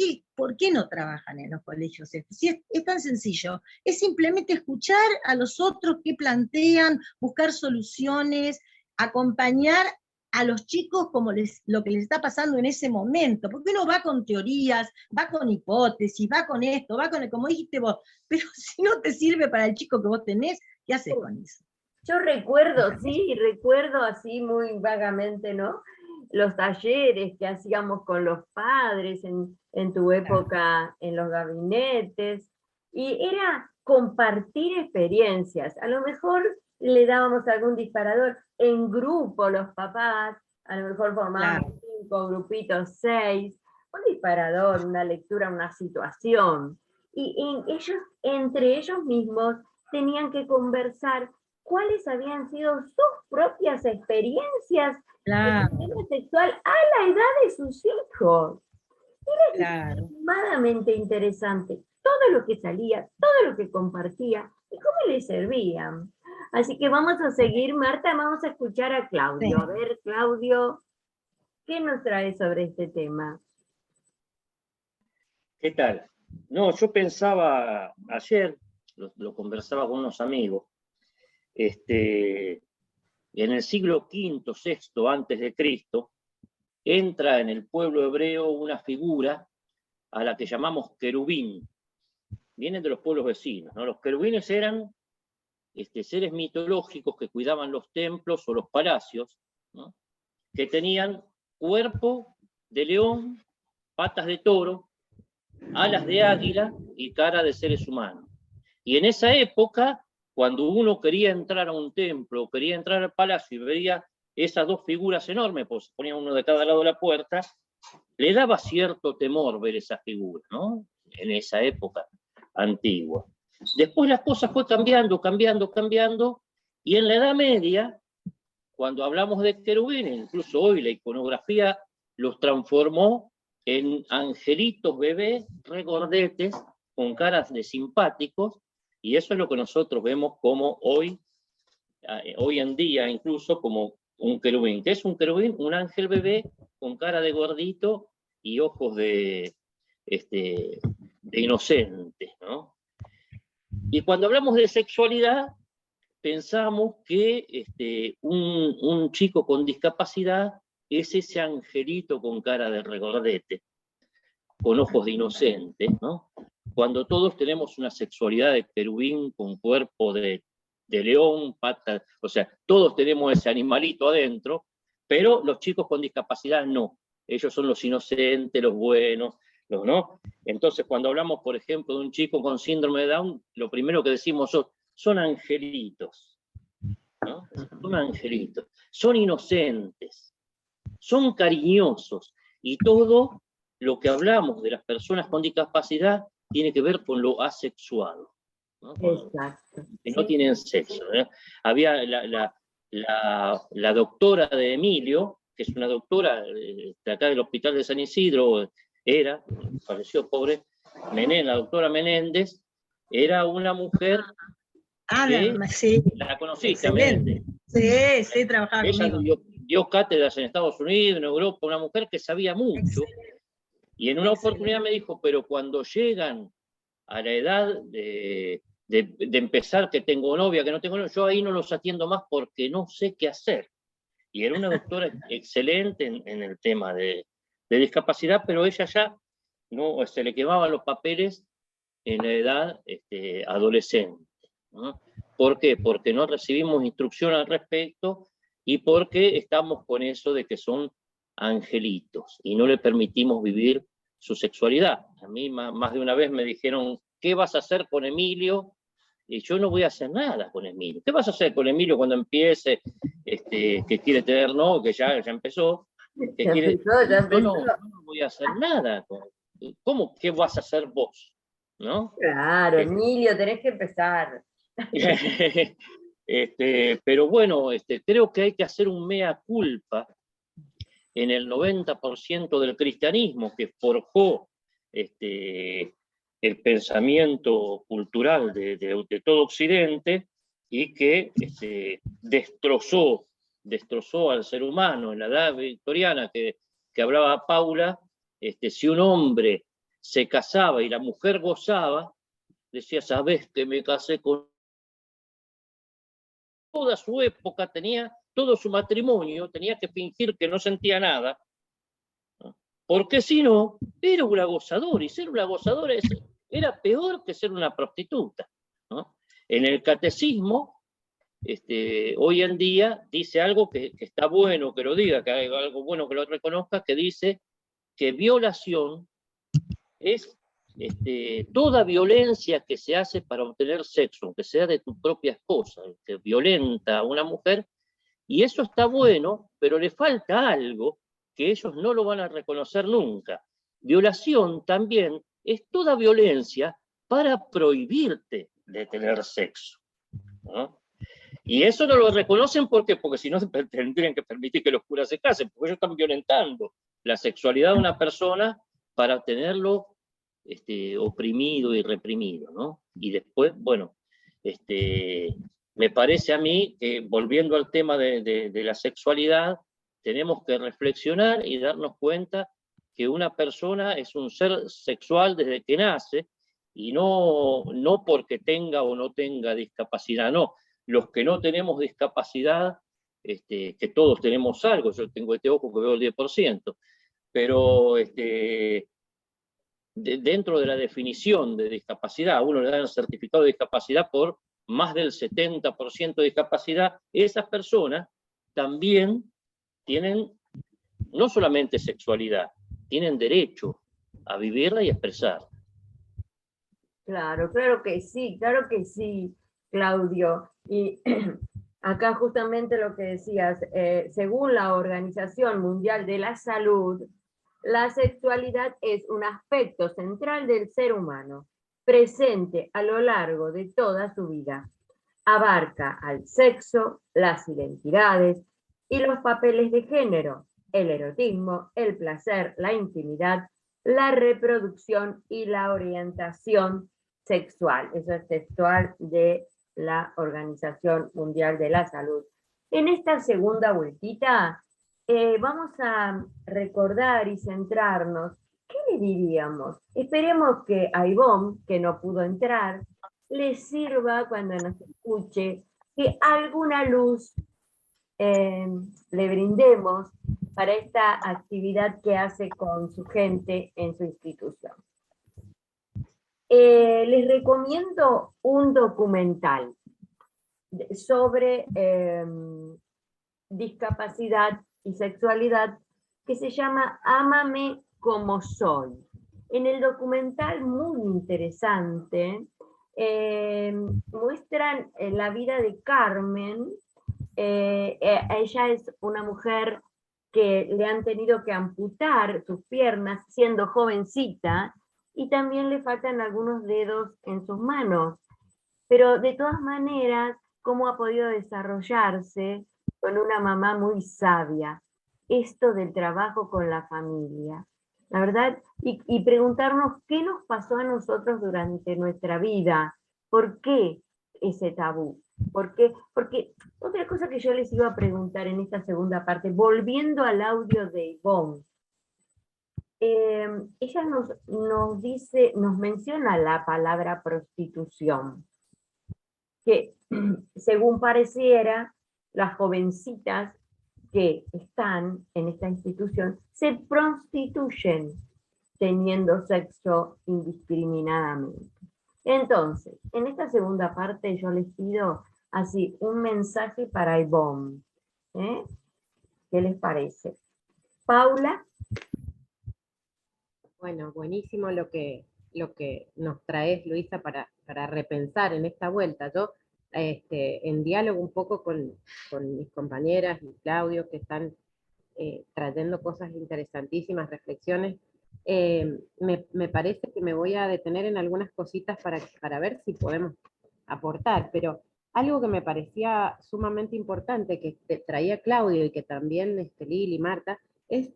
qué no trabajan en los colegios estos? Si es tan sencillo, es simplemente escuchar a los otros que plantean, buscar soluciones, acompañar a los chicos como lo que les está pasando en ese momento, porque uno va con teorías, va con hipótesis, va con esto, va con, como dijiste vos, pero si no te sirve para el chico que vos tenés, ¿qué haces con eso? Yo recuerdo así muy vagamente, ¿no? Los talleres que hacíamos con los padres en tu época en los gabinetes, y era compartir experiencias. A lo mejor le dábamos algún disparador en grupo, los papás, a lo mejor formábamos 5 grupitos, 6, un disparador, una lectura, una situación. Y ellos, entre ellos mismos, tenían que conversar cuáles habían sido sus propias experiencias de sexual a la edad de sus hijos. Era extremadamente interesante. Todo lo que salía, todo lo que compartía, y cómo le servían. Así que vamos a seguir, Marta, vamos a escuchar a Claudio. Sí. A ver, Claudio, ¿qué nos trae sobre este tema? ¿Qué tal? No, yo pensaba ayer, lo conversaba con unos amigos, en el siglo V, VI antes de Cristo, entra en el pueblo hebreo una figura a la que llamamos querubín. Vienen de los pueblos vecinos, ¿no? Los querubines eran seres mitológicos que cuidaban los templos o los palacios, ¿no? Que tenían cuerpo de león, patas de toro, alas de águila y cara de seres humanos. Y en esa época, cuando uno quería entrar a un templo o quería entrar al palacio y veía esas dos figuras enormes, pues se ponía uno de cada lado de la puerta, le daba cierto temor ver esa figura, ¿no? En esa época antigua. Después las cosas fue cambiando, y en la Edad Media, cuando hablamos de querubines, incluso hoy la iconografía los transformó en angelitos bebés regordetes con caras de simpáticos, y eso es lo que nosotros vemos como hoy en día, incluso como un querubín. ¿Qué es un querubín? Un ángel bebé con cara de gordito y ojos de inocente, ¿no? Y cuando hablamos de sexualidad, pensamos que un chico con discapacidad es ese angelito con cara de regordete, con ojos de inocente, ¿no? Cuando todos tenemos una sexualidad de querubín con cuerpo de león, patas, o sea, todos tenemos ese animalito adentro, pero los chicos con discapacidad no. Ellos son los inocentes, los buenos, ¿no? Entonces, cuando hablamos, por ejemplo, de un chico con síndrome de Down, lo primero que decimos son angelitos, ¿no? Son angelitos, son inocentes, son cariñosos, y todo lo que hablamos de las personas con discapacidad tiene que ver con lo asexuado, ¿no? Exacto. Que no tienen sexo, ¿eh? Había la doctora de Emilio, que es una doctora de acá del Hospital de San Isidro, falleció pobre, la doctora Menéndez, era una mujer que sí, la conociste, excelente. Menéndez. Sí, trabajaba Ella conmigo. dio cátedras en Estados Unidos, en Europa, una mujer que sabía mucho. Excelente. Y en una oportunidad me dijo, pero cuando llegan a la edad de empezar, que tengo novia, que no tengo novia, yo ahí no los atiendo más porque no sé qué hacer. Y era una doctora excelente en el tema de discapacidad, pero ella ya no se le quemaban los papeles en la edad adolescente, ¿no? ¿Por qué? Porque no recibimos instrucción al respecto y porque estamos con eso de que son angelitos y no le permitimos vivir su sexualidad. A mí más de una vez me dijeron, ¿qué vas a hacer con Emilio? Y yo no voy a hacer nada con Emilio. ¿Qué vas a hacer con Emilio cuando empiece, que quiere tener no, que ya empezó? Que quiere... Yo no voy a hacer nada. ¿Cómo? ¿Qué vas a hacer vos? ¿No? Claro, Emilio, tenés que empezar. Pero bueno, creo que hay que hacer un mea culpa en el 90% del cristianismo que forjó el pensamiento cultural de todo Occidente y que destrozó al ser humano en la edad victoriana que hablaba Paula. Si un hombre se casaba y la mujer gozaba, decía, ¿sabés que me casé con...? Toda su época todo su matrimonio tenía que fingir que no sentía nada, ¿no? Porque si no, era una gozadora, y ser una gozadora era peor que ser una prostituta, ¿no? En el catecismo, hoy en día, dice algo que está bueno que lo diga, que hay algo bueno que lo reconozca, que dice que violación es toda violencia que se hace para obtener sexo, aunque sea de tu propia esposa, que violenta a una mujer, y eso está bueno, pero le falta algo que ellos no lo van a reconocer nunca. Violación también es toda violencia para prohibirte de tener sexo, ¿no? Y eso no lo reconocen porque si no tendrían que permitir que los curas se casen, porque ellos están violentando la sexualidad de una persona para tenerlo oprimido y reprimido, ¿no? Y después, bueno, me parece a mí que, volviendo al tema de la sexualidad, tenemos que reflexionar y darnos cuenta que una persona es un ser sexual desde que nace, y no porque tenga o no tenga discapacidad, no. Los que no tenemos discapacidad, que todos tenemos algo, yo tengo este ojo que veo el 10%, pero dentro de la definición de discapacidad, a uno le dan el certificado de discapacidad por más del 70% de discapacidad, esas personas también tienen no solamente sexualidad, tienen derecho a vivirla y a expresar. Claro claro que sí, Claudio. Y acá justamente lo que decías, según la Organización Mundial de la Salud, la sexualidad es un aspecto central del ser humano, presente a lo largo de toda su vida. Abarca al sexo, las identidades y los papeles de género, el erotismo, el placer, la intimidad, la reproducción y la orientación sexual. Eso es textual de la Organización Mundial de la Salud. En esta segunda vueltita vamos a recordar y centrarnos. ¿Qué le diríamos? Esperemos que a Ivonne, que no pudo entrar, le sirva cuando nos escuche, que alguna luz le brindemos para esta actividad que hace con su gente en su institución. Les recomiendo un documental sobre discapacidad y sexualidad que se llama Ámame como soy. En el documental, muy interesante, muestran la vida de Carmen. Ella es una mujer que le han tenido que amputar sus piernas siendo jovencita, y también le faltan algunos dedos en sus manos. Pero de todas maneras, cómo ha podido desarrollarse con una mamá muy sabia. Esto del trabajo con la familia. La verdad, y preguntarnos qué nos pasó a nosotros durante nuestra vida. ¿Por qué ese tabú? ¿Por qué? Porque otra cosa que yo les iba a preguntar en esta segunda parte, volviendo al audio de Ivonne, ella nos dice, nos menciona la palabra prostitución, que según pareciera, las jovencitas que están en esta institución se prostituyen teniendo sexo indiscriminadamente. Entonces, en esta segunda parte yo les pido así un mensaje para Ivonne. ¿Qué les parece? Paula. Bueno, buenísimo lo que nos traes, Luisa, para repensar en esta vuelta. Yo, en diálogo un poco con mis compañeras y Claudio, que están trayendo cosas interesantísimas, reflexiones, me parece que me voy a detener en algunas cositas para ver si podemos aportar, pero algo que me parecía sumamente importante, que traía Claudio y que también Lili y Marta, es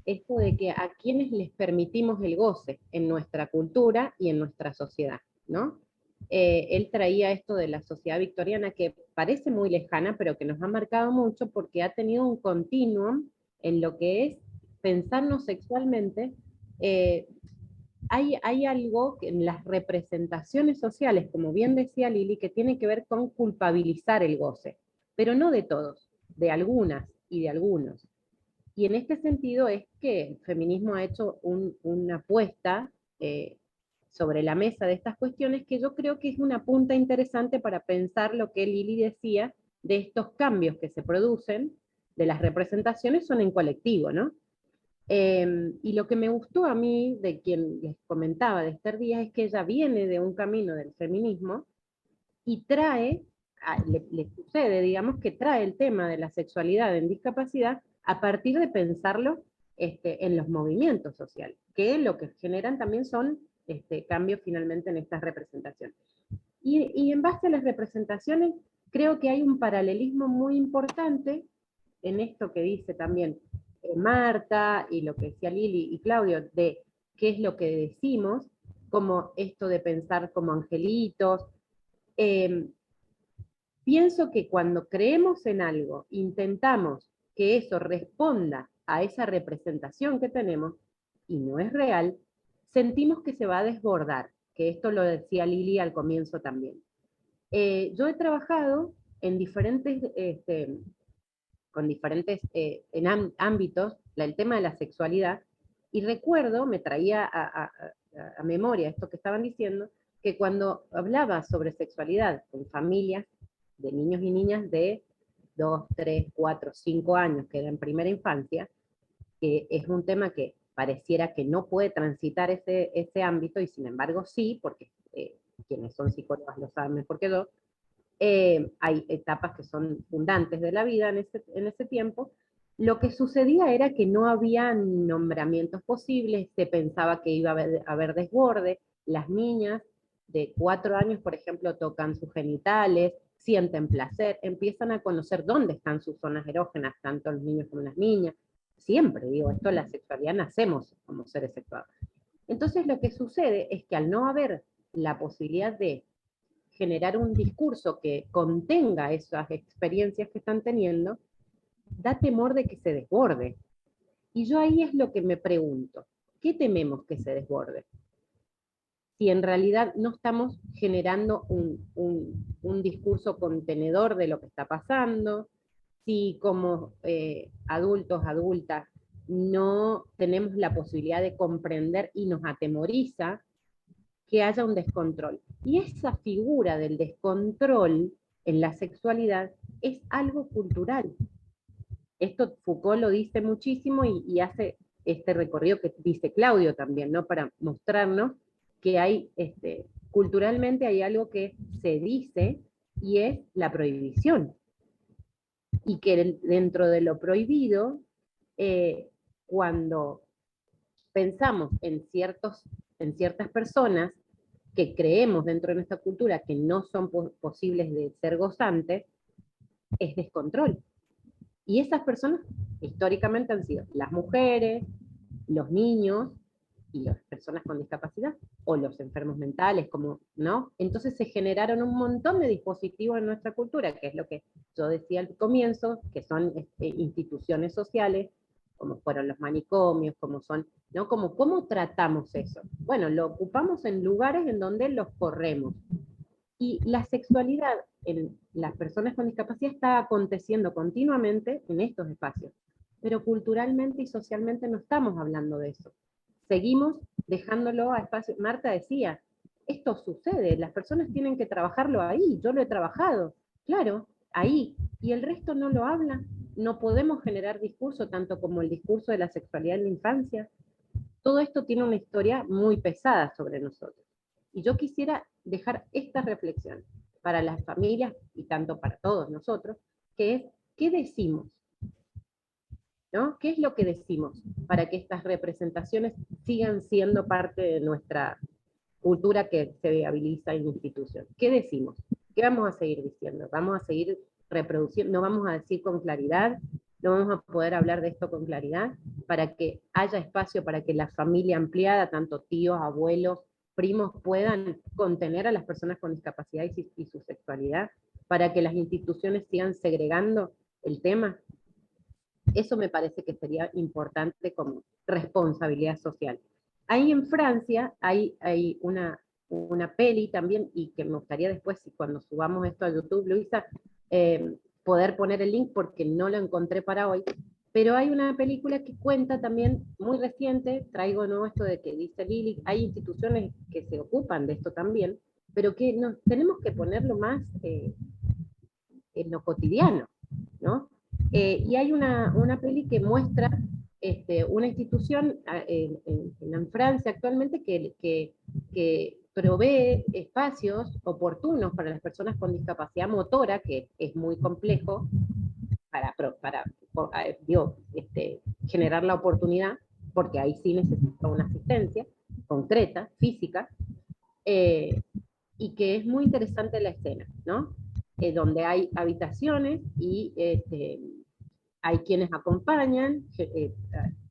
esto de que a quienes les permitimos el goce en nuestra cultura y en nuestra sociedad, ¿no? Él traía esto de la sociedad victoriana, que parece muy lejana, pero que nos ha marcado mucho porque ha tenido un continuum en lo que es pensarnos sexualmente. Hay algo en las representaciones sociales, como bien decía Lili, que tiene que ver con culpabilizar el goce, pero no de todos, de algunas y de algunos. Y en este sentido es que el feminismo ha hecho una apuesta sobre la mesa de estas cuestiones, que yo creo que es una punta interesante para pensar lo que Lili decía de estos cambios que se producen, de las representaciones, son en colectivo, ¿no? Y lo que me gustó a mí, de quien les comentaba, de Esther Díaz, es que ella viene de un camino del feminismo y trae, le sucede, digamos, que trae el tema de la sexualidad en discapacidad a partir de pensarlo en los movimientos sociales, que lo que generan también son cambios finalmente en estas representaciones. Y en base a las representaciones, creo que hay un paralelismo muy importante en esto que dice también Marta, y lo que decía Lili y Claudio, de qué es lo que decimos, como esto de pensar como angelitos, pienso que cuando creemos en algo, intentamos que eso responda a esa representación que tenemos, y no es real, sentimos que se va a desbordar, que esto lo decía Lili al comienzo también. Yo he trabajado en diferentes, con diferentes ámbitos, el tema de la sexualidad, y recuerdo, me traía a memoria esto que estaban diciendo, que cuando hablaba sobre sexualidad con familias de niños y niñas de 2, 3, 4, 5 años, que era en primera infancia, que es un tema que pareciera que no puede transitar ese ámbito, y sin embargo sí, porque quienes son psicólogas lo saben mejor que yo, hay etapas que son fundantes de la vida en ese tiempo. Lo que sucedía era que no había nombramientos posibles, se pensaba que iba a haber desborde, las niñas de 4 años, por ejemplo, tocan sus genitales, sienten placer, empiezan a conocer dónde están sus zonas erógenas, tanto los niños como las niñas. Siempre digo esto, la sexualidad nacemos como seres sexuados. Entonces lo que sucede es que al no haber la posibilidad de generar un discurso que contenga esas experiencias que están teniendo, da temor de que se desborde. Y yo ahí es lo que me pregunto, ¿qué tememos que se desborde? Si en realidad no estamos generando un discurso contenedor de lo que está pasando, si como adultos, adultas, no tenemos la posibilidad de comprender y nos atemoriza que haya un descontrol. Y esa figura del descontrol en la sexualidad es algo cultural. Esto Foucault lo dice muchísimo y hace este recorrido que dice Claudio también, ¿no? Para mostrarnos que hay, culturalmente hay algo que se dice y es la prohibición. Y que dentro de lo prohibido, cuando pensamos en ciertas personas que creemos dentro de nuestra cultura que no son posibles de ser gozantes, es descontrol. Y esas personas históricamente han sido las mujeres, los niños y las personas con discapacidad, o los enfermos mentales, como, ¿no? Entonces se generaron un montón de dispositivos en nuestra cultura, que es lo que yo decía al comienzo, que son instituciones sociales, como fueron los manicomios, como son, ¿no? Como, ¿cómo tratamos eso? Bueno, lo ocupamos en lugares en donde los corremos. Y la sexualidad en las personas con discapacidad está aconteciendo continuamente en estos espacios, pero culturalmente y socialmente no estamos hablando de eso. Seguimos dejándolo a espacios. Marta decía, esto sucede, las personas tienen que trabajarlo ahí, yo lo he trabajado, claro, ahí, y el resto no lo habla. No podemos generar discurso, tanto como el discurso de la sexualidad en la infancia. Todo esto tiene una historia muy pesada sobre nosotros. Y yo quisiera dejar esta reflexión para las familias y tanto para todos nosotros, que es, ¿qué decimos? ¿No? ¿Qué es lo que decimos para que estas representaciones sigan siendo parte de nuestra cultura que se viabiliza en institución? ¿Qué decimos? ¿Qué vamos a seguir diciendo? ¿Vamos a seguir reproduciendo? ¿No vamos a decir con claridad? ¿No vamos a poder hablar de esto con claridad? Para que haya espacio para que la familia ampliada, tanto tíos, abuelos, primos, puedan contener a las personas con discapacidad y su sexualidad, para que las instituciones sigan segregando el tema. Eso me parece que sería importante como responsabilidad social. Ahí en Francia hay una peli también, y que me gustaría después, cuando subamos esto a YouTube, Luisa, poder poner el link porque no lo encontré para hoy, pero hay una película que cuenta también, muy reciente, traigo ¿no? esto de que dice Lili, hay instituciones que se ocupan de esto también, pero que tenemos que ponerlo más en lo cotidiano, ¿no? Y hay una peli que muestra una institución en Francia actualmente que provee espacios oportunos para las personas con discapacidad motora, que es muy complejo para generar la oportunidad, porque ahí sí necesita una asistencia concreta, física, y que es muy interesante la escena, ¿no? Donde hay habitaciones y hay quienes acompañan,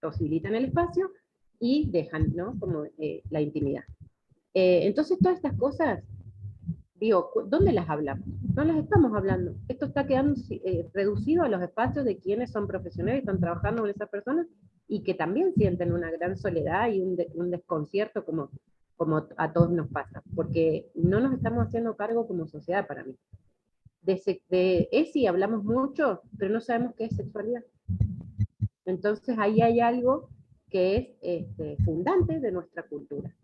posibilitan el espacio y dejan, ¿no? Como la intimidad. Entonces todas estas cosas digo, ¿dónde las hablamos? No las estamos hablando. Esto está quedando reducido a los espacios de quienes son profesionales y están trabajando con esas personas y que también sienten una gran soledad y un desconcierto como a todos nos pasa, porque no nos estamos haciendo cargo como sociedad para mí. De ESI hablamos mucho, pero no sabemos qué es sexualidad. Entonces ahí hay algo que es fundante de nuestra cultura.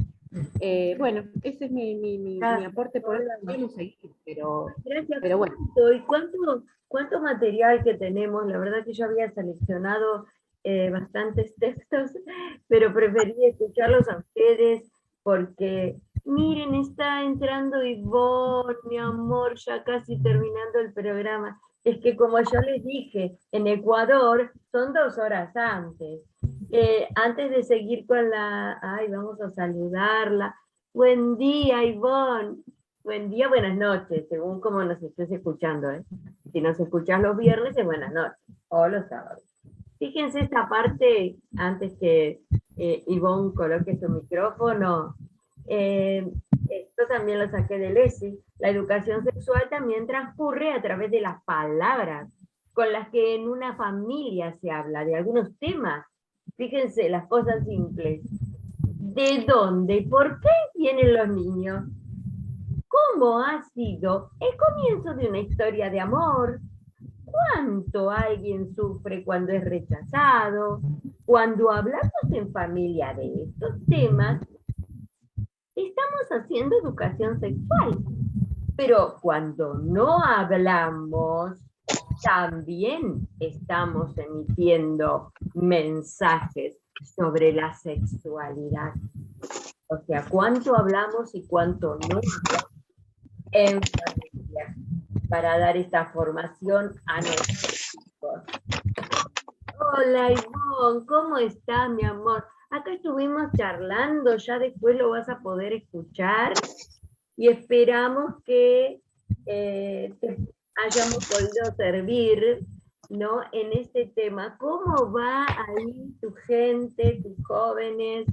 Bueno, ese es mi aporte por ahora, pero bueno. ¿Y cuánto material que tenemos? La verdad que yo había seleccionado bastantes textos, pero preferí escucharlos a ustedes porque, miren, está entrando Ivonne, mi amor, ya casi terminando el programa. Es que como yo les dije, en Ecuador son 2 horas antes. Antes de seguir con vamos a saludarla. Buen día, Ivonne. Buen día, buenas noches, según como nos estés escuchando. Si nos escuchas los viernes, es buenas noches, o los sábados. Fíjense esta parte, antes que Ivonne coloque su micrófono. Esto también lo saqué del ESI. La educación sexual también transcurre a través de las palabras con las que en una familia se habla de algunos temas. Fíjense las cosas simples. ¿De dónde? ¿Por qué vienen los niños? ¿Cómo ha sido el comienzo de una historia de amor? ¿Cuánto alguien sufre cuando es rechazado? Cuando hablamos en familia de estos temas, estamos haciendo educación sexual. Pero cuando no hablamos, también estamos emitiendo mensajes sobre la sexualidad. O sea, cuánto hablamos y cuánto no hablamos en familia para dar esta formación a nuestros hijos. Hola Ivonne, ¿cómo estás, mi amor? Acá estuvimos charlando, ya después lo vas a poder escuchar y esperamos que te hayamos podido servir, ¿no? En este tema. ¿Cómo va ahí tu gente, tus jóvenes?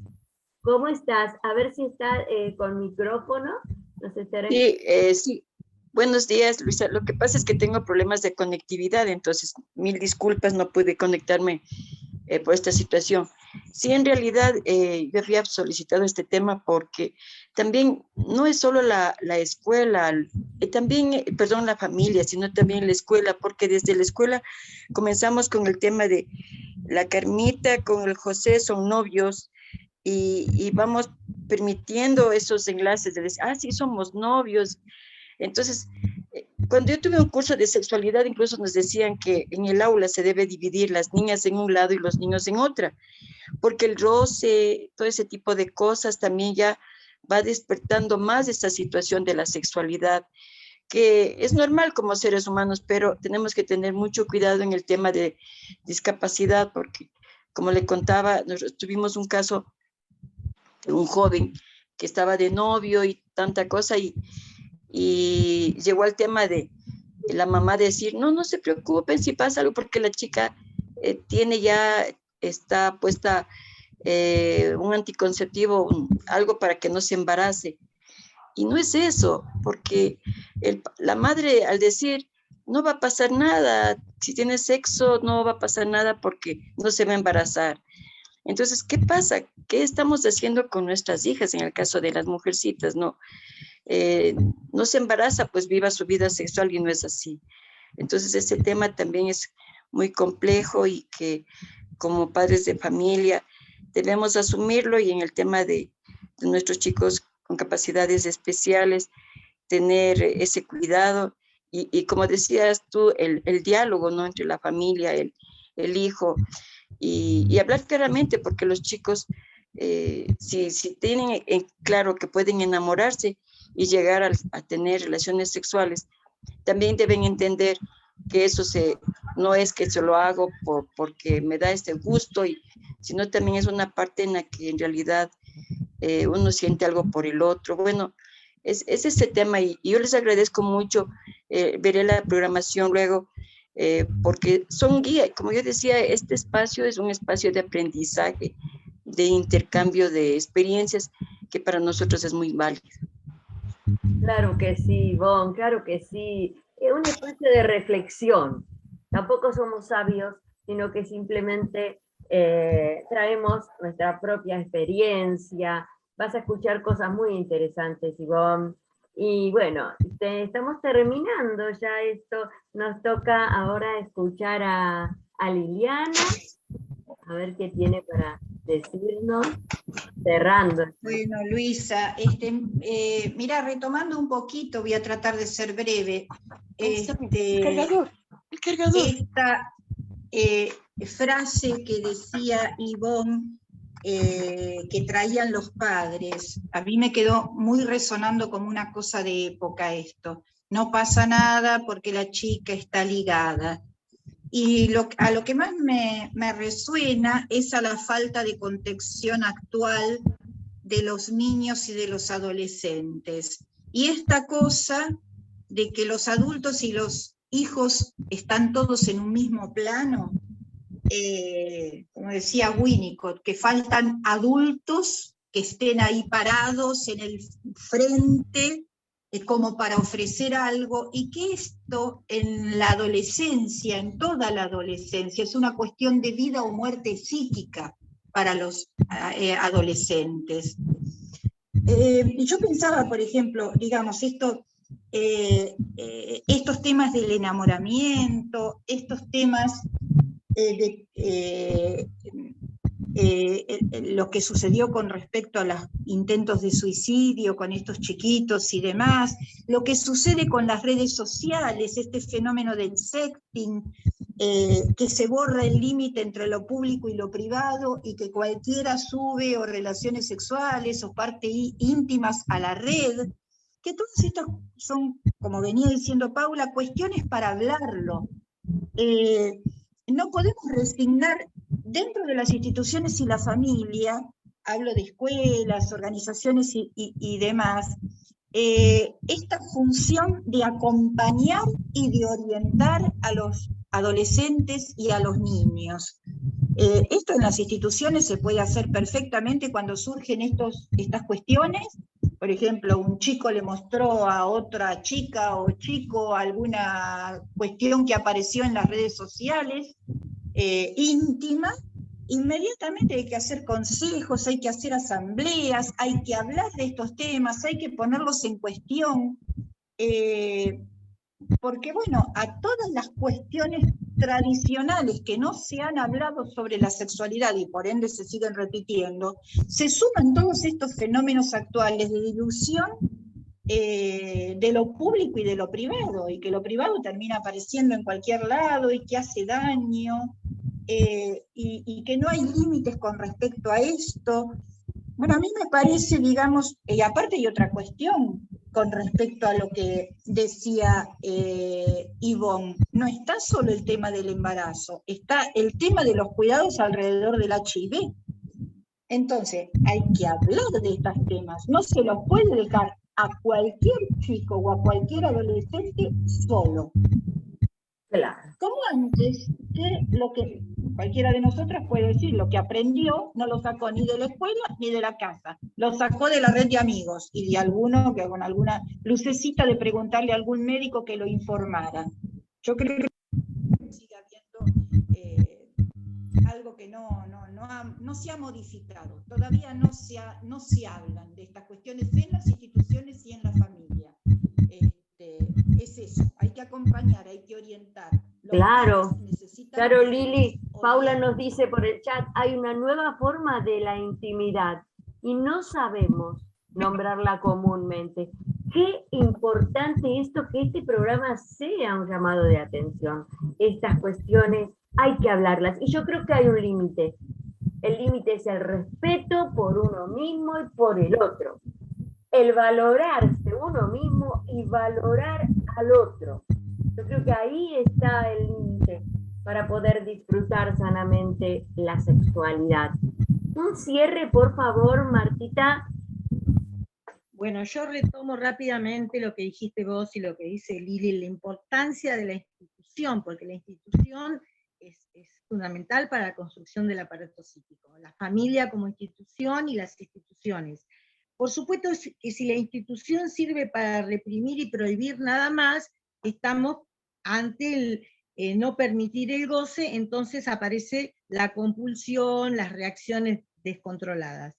¿Cómo estás? A ver si está con micrófono. Nos estará... Sí. Buenos días, Luisa. Lo que pasa es que tengo problemas de conectividad, entonces mil disculpas, no pude conectarme por esta situación. Sí, en realidad yo había solicitado este tema porque también no es solo la escuela, también, perdón, la familia, sino también la escuela, porque desde la escuela comenzamos con el tema de la Carmita con el José son novios y vamos permitiendo esos enlaces de decir, sí, somos novios. Entonces, cuando yo tuve un curso de sexualidad, incluso nos decían que en el aula se debe dividir las niñas en un lado y los niños en otra, porque el roce, todo ese tipo de cosas también ya va despertando más esta situación de la sexualidad, que es normal como seres humanos, pero tenemos que tener mucho cuidado en el tema de discapacidad, porque como le contaba, nosotros tuvimos un caso de un joven que estaba de novio y tanta cosa, y llegó al tema de la mamá decir, no se preocupen si pasa algo, porque la chica está puesta un anticonceptivo, algo para que no se embarace. Y no es eso, porque la madre al decir, no va a pasar nada, si tiene sexo no va a pasar nada porque no se va a embarazar. Entonces, ¿qué pasa? ¿Qué estamos haciendo con nuestras hijas en el caso de las mujercitas? No se embaraza, pues viva su vida sexual y no es así. Entonces ese tema también es muy complejo y que como padres de familia debemos asumirlo, y en el tema de nuestros chicos con capacidades especiales, tener ese cuidado y como decías tú, el diálogo, ¿no? Entre la familia, el hijo, y hablar claramente, porque los chicos, si tienen en claro que pueden enamorarse y llegar a tener relaciones sexuales, también deben entender que eso no es que se lo hago porque me da este gusto, sino también es una parte en la que en realidad uno siente algo por el otro. Bueno, es ese tema, y yo les agradezco mucho, veré la programación luego, porque son guía. Como yo decía, este espacio es un espacio de aprendizaje, de intercambio de experiencias, que para nosotros es muy válido. Claro que sí, Ivonne, claro que sí. Es un espacio de reflexión. Tampoco somos sabios, sino que simplemente traemos nuestra propia experiencia. Vas a escuchar cosas muy interesantes, Ivonne. Y bueno, estamos terminando ya esto. Nos toca ahora escuchar a Liliana, a ver qué tiene para decirnos, cerrando. Bueno, Luisa, mira, retomando un poquito, voy a tratar de ser breve. El cargador, el cargador. Esta frase que decía Ivonne, que traían los padres, a mí me quedó muy resonando como una cosa de época esto. No pasa nada porque la chica está ligada. Y a lo que más me resuena es a la falta de contención actual de los niños y de los adolescentes. Y esta cosa de que los adultos y los hijos están todos en un mismo plano, como decía Winnicott, que faltan adultos que estén ahí parados en el frente como para ofrecer algo, y que esto en la adolescencia, en toda la adolescencia, es una cuestión de vida o muerte psíquica para los adolescentes. Y yo pensaba, por ejemplo, digamos, estos temas del enamoramiento, estos temas lo que sucedió con respecto a los intentos de suicidio con estos chiquitos y demás, lo que sucede con las redes sociales, este fenómeno del sexting, que se borra el límite entre lo público y lo privado, y que cualquiera sube o relaciones sexuales o partes íntimas a la red, que todas estas son, como venía diciendo Paula, cuestiones para hablarlo. No podemos resignar dentro de las instituciones y la familia, hablo de escuelas, organizaciones y demás, esta función de acompañar y de orientar a los adolescentes y a los niños. Esto en las instituciones se puede hacer perfectamente cuando surgen estas cuestiones. Por ejemplo, un chico le mostró a otra chica o chico alguna cuestión que apareció en las redes sociales, íntima. Inmediatamente hay que hacer consejos, hay que hacer asambleas, hay que hablar de estos temas, hay que ponerlos en cuestión, porque bueno, a todas las cuestiones tradicionales que no se han hablado sobre la sexualidad y por ende se siguen repitiendo, se suman todos estos fenómenos actuales de dilución de lo público y de lo privado, y que lo privado termina apareciendo en cualquier lado y que hace daño, y que no hay límites con respecto a esto. Bueno, a mí me parece, digamos, y aparte hay otra cuestión con respecto a lo que decía Ivonne, no está solo el tema del embarazo, está el tema de los cuidados alrededor del HIV. Entonces, hay que hablar de estos temas, no se los puede dejar a cualquier chico o a cualquier adolescente solo. Claro. Como antes, que lo que cualquiera de nosotras puede decir, lo que aprendió no lo sacó ni de la escuela ni de la casa, lo sacó de la red de amigos y de alguno que con alguna lucecita de preguntarle a algún médico que lo informara. Yo creo que sigue habiendo algo que no se ha modificado, todavía no se hablan de estas cuestiones en las instituciones y en la familia. Es eso, hay que acompañar, hay que orientar. Claro, claro, Lili. Paula nos dice por el chat, hay una nueva forma de la intimidad y no sabemos nombrarla comúnmente. Qué importante esto, que este programa sea un llamado de atención. Estas cuestiones hay que hablarlas, y yo creo que hay un límite. El límite es el respeto por uno mismo y por el otro. El valorarse uno mismo y valorar al otro. Yo creo que ahí está el límite para poder disfrutar sanamente la sexualidad. Un cierre, por favor, Martita. Bueno, yo retomo rápidamente lo que dijiste vos y lo que dice Lili, la importancia de la institución, porque la institución es fundamental para la construcción del aparato psíquico. La familia como institución y las instituciones. Por supuesto que si la institución sirve para reprimir y prohibir nada más, estamos ante el no permitir el goce, entonces aparece la compulsión, las reacciones descontroladas.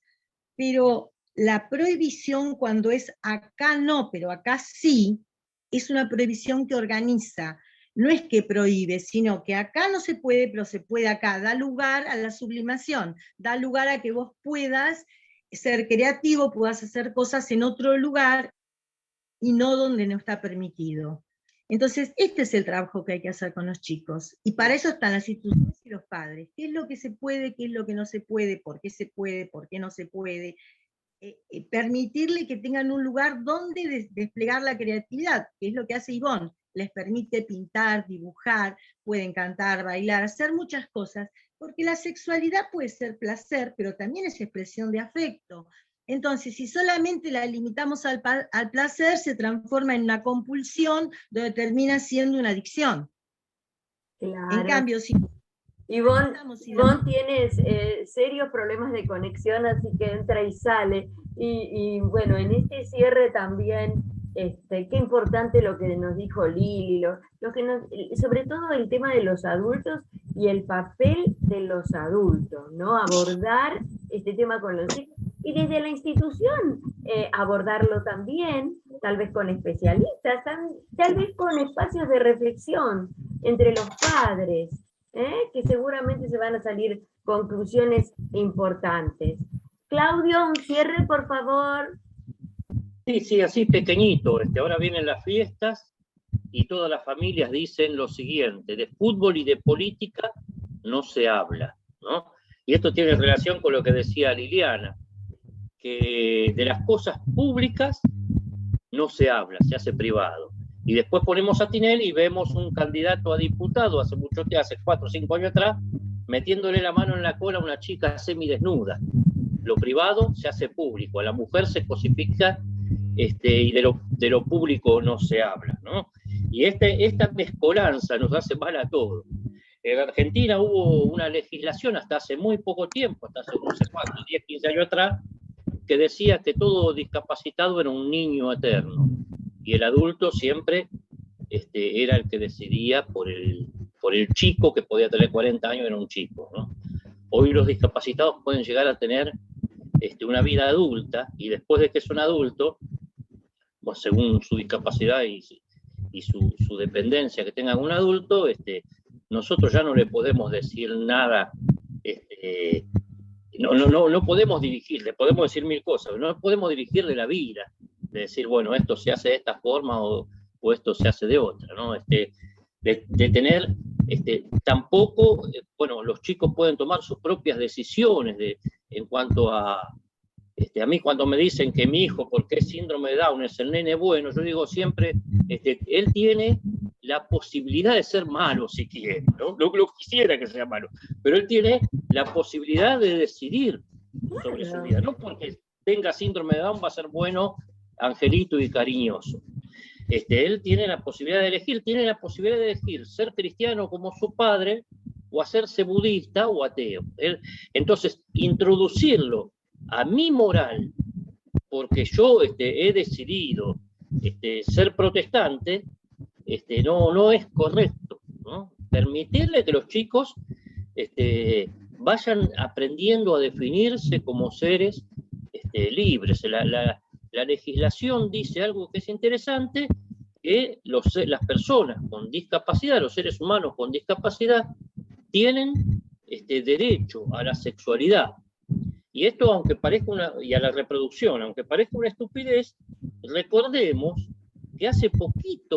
Pero la prohibición, cuando es acá no, pero acá sí, es una prohibición que organiza. No es que prohíbe, sino que acá no se puede, pero se puede acá. Da lugar a la sublimación, da lugar a que vos puedas ser creativo, puedas hacer cosas en otro lugar y no donde no está permitido. Entonces, este es el trabajo que hay que hacer con los chicos. Y para eso están las instituciones y los padres. ¿Qué es lo que se puede, qué es lo que no se puede, por qué no se puede? Permitirle que tengan un lugar donde desplegar la creatividad, que es lo que hace Ivonne. Les permite pintar, dibujar, pueden cantar, bailar, hacer muchas cosas, porque la sexualidad puede ser placer, pero también es expresión de afecto. Entonces, si solamente la limitamos al placer, se transforma en una compulsión, donde termina siendo una adicción. Claro. En cambio, si... Ivonne tiene serios problemas de conexión, así que entra y sale. Y bueno, en este cierre también, qué importante lo que nos dijo Lili, sobre todo el tema de los adultos y el papel de los adultos, ¿no? Abordar este tema con los hijos y desde la institución abordarlo también, tal vez con especialistas, tal vez con espacios de reflexión entre los padres. Que seguramente se van a salir conclusiones importantes. Claudio, un cierre, por favor. Sí, así pequeñito. Ahora vienen las fiestas y todas las familias dicen lo siguiente: de fútbol y de política no se habla, ¿no? Y esto tiene relación con lo que decía Liliana, que de las cosas públicas no se habla, se hace privado. Y después ponemos a Tinelli y vemos un candidato a diputado hace 4 o 5 años atrás, metiéndole la mano en la cola a una chica semidesnuda. Lo privado se hace público, a la mujer se cosifica y de lo público no se habla, ¿no? Y esta mezcolanza nos hace mal a todos. En Argentina hubo una legislación hasta hace muy poco tiempo, hasta hace no sé cuánto, 10, 15 años atrás, que decía que todo discapacitado era un niño eterno. Y el adulto siempre era el que decidía por el chico, que podía tener 40 años, era un chico, ¿no? Hoy los discapacitados pueden llegar a tener una vida adulta, y después de que son adultos, pues según su discapacidad y su dependencia que tenga un adulto, nosotros ya no le podemos decir nada, no podemos dirigirle, podemos decir mil cosas, no podemos dirigirle la vida, de decir, bueno, esto se hace de esta forma o esto se hace de otra, ¿no? De tener, tampoco, bueno, los chicos pueden tomar sus propias decisiones en cuanto a mí cuando me dicen que mi hijo, porque es síndrome de Down, es el nene bueno, yo digo siempre, él tiene la posibilidad de ser malo si quiere, ¿no? Lo quisiera que sea malo, pero él tiene la posibilidad de decidir sobre su vida, no porque tenga síndrome de Down va a ser bueno, angelito y cariñoso. Él tiene la posibilidad de elegir, ser cristiano como su padre, o hacerse budista o ateo. Entonces, introducirlo a mi moral, porque yo he decidido ser protestante, no es correcto, ¿no? Permitirle que los chicos vayan aprendiendo a definirse como seres libres. La legislación dice algo que es interesante, que las personas con discapacidad, los seres humanos con discapacidad, tienen derecho a la sexualidad. Y esto, aunque parezca y a la reproducción, aunque parezca una estupidez, recordemos que hace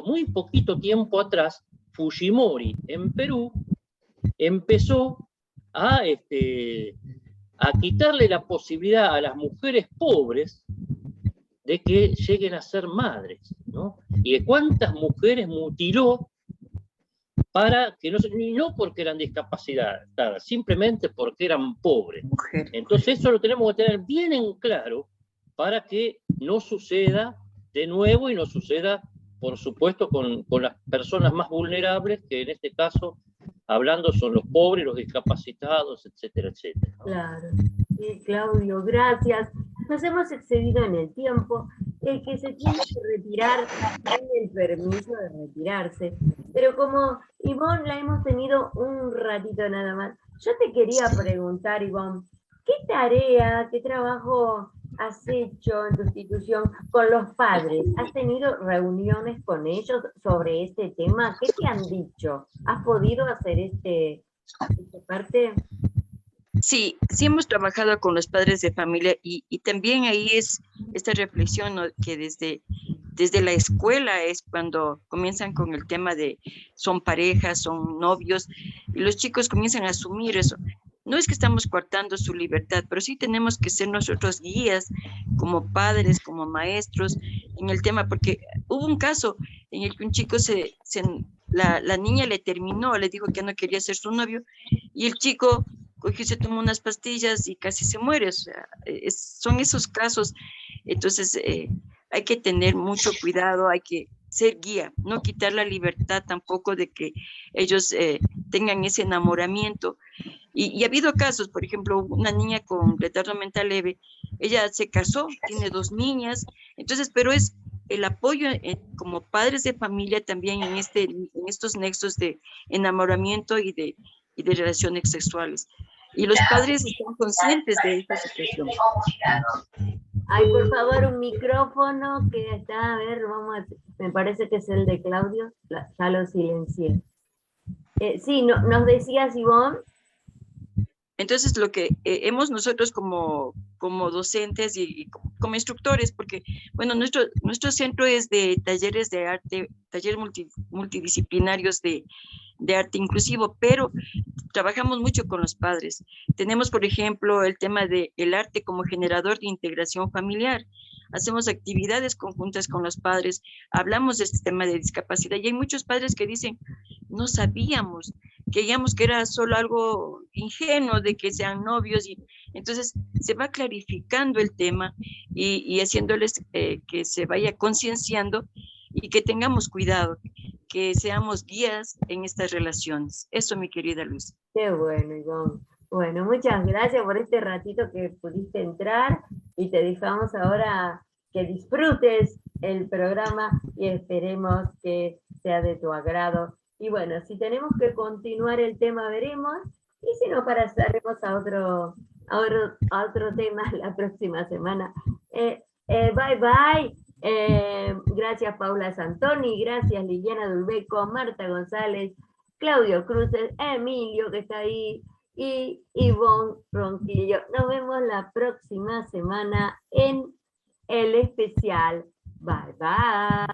muy poquito tiempo atrás, Fujimori en Perú empezó a quitarle la posibilidad a las mujeres pobres de que lleguen a ser madres, ¿no? Y de cuántas mujeres mutiló para que no porque eran discapacitadas, simplemente porque eran pobres. Entonces eso lo tenemos que tener bien en claro para que no suceda de nuevo y no suceda, por supuesto, con las personas más vulnerables, que en este caso, hablando, son los pobres, los discapacitados, etcétera, etcétera, ¿no? Claro. Sí, Claudio, gracias. nos hemos excedido en el tiempo, el que se tiene que retirar tiene el permiso de retirarse, pero como Ivonne la hemos tenido un ratito nada más, yo te quería preguntar, Ivonne, ¿qué tarea, qué trabajo has hecho en tu institución con los padres? ¿Has tenido reuniones con ellos sobre este tema? ¿Qué te han dicho? ¿Has podido hacer esta parte? Sí, sí hemos trabajado con los padres de familia y también ahí es esta reflexión, ¿no? Que desde la escuela es cuando comienzan con el tema de son parejas, son novios, y los chicos comienzan a asumir eso. No es que estamos coartando su libertad, pero sí tenemos que ser nosotros guías como padres, como maestros en el tema, porque hubo un caso en el que un chico la niña le terminó, le dijo que no quería ser su novio, y el chico cogió, se tomó unas pastillas y casi se muere. O sea, son esos casos. Entonces, hay que tener mucho cuidado, hay que ser guía, no quitar la libertad tampoco de que ellos tengan ese enamoramiento. Y ha habido casos, por ejemplo, una niña con retardo mental leve, ella se casó, tiene 2 niñas, entonces, pero es el apoyo como padres de familia también en estos nexos de enamoramiento y de relaciones sexuales. Y los padres están conscientes de esta situación. Ay, por favor, un micrófono que está, a ver, me parece que es el de Claudio, ya lo silencié. Sí, nos decías, Ivonne. Entonces, lo que hemos nosotros como docentes y como instructores, porque, bueno, nuestro centro es de talleres de arte, talleres multidisciplinarios de arte inclusivo, pero trabajamos mucho con los padres. Tenemos, por ejemplo, el tema del arte como generador de integración familiar. Hacemos actividades conjuntas con los padres, hablamos de este tema de discapacidad y hay muchos padres que dicen, no sabíamos, creíamos que era solo algo ingenuo de que sean novios, y entonces se va clarificando el tema y haciéndoles que se vaya concienciando y que tengamos cuidado, que seamos guías en estas relaciones. Eso, mi querida Luisa. Qué bueno, Ivonne. Bueno, muchas gracias por este ratito que pudiste entrar y te dejamos ahora que disfrutes el programa y esperemos que sea de tu agrado. Y bueno, si tenemos que continuar el tema veremos, y si no, pasaremos a otro tema la próxima semana. Bye bye. Gracias Paula Santoni, gracias Liliana Dulbeco, Marta González, Claudio Cruces, Emilio que está ahí y Ivonne Ronquillo. Nos vemos la próxima semana en el especial. Bye bye.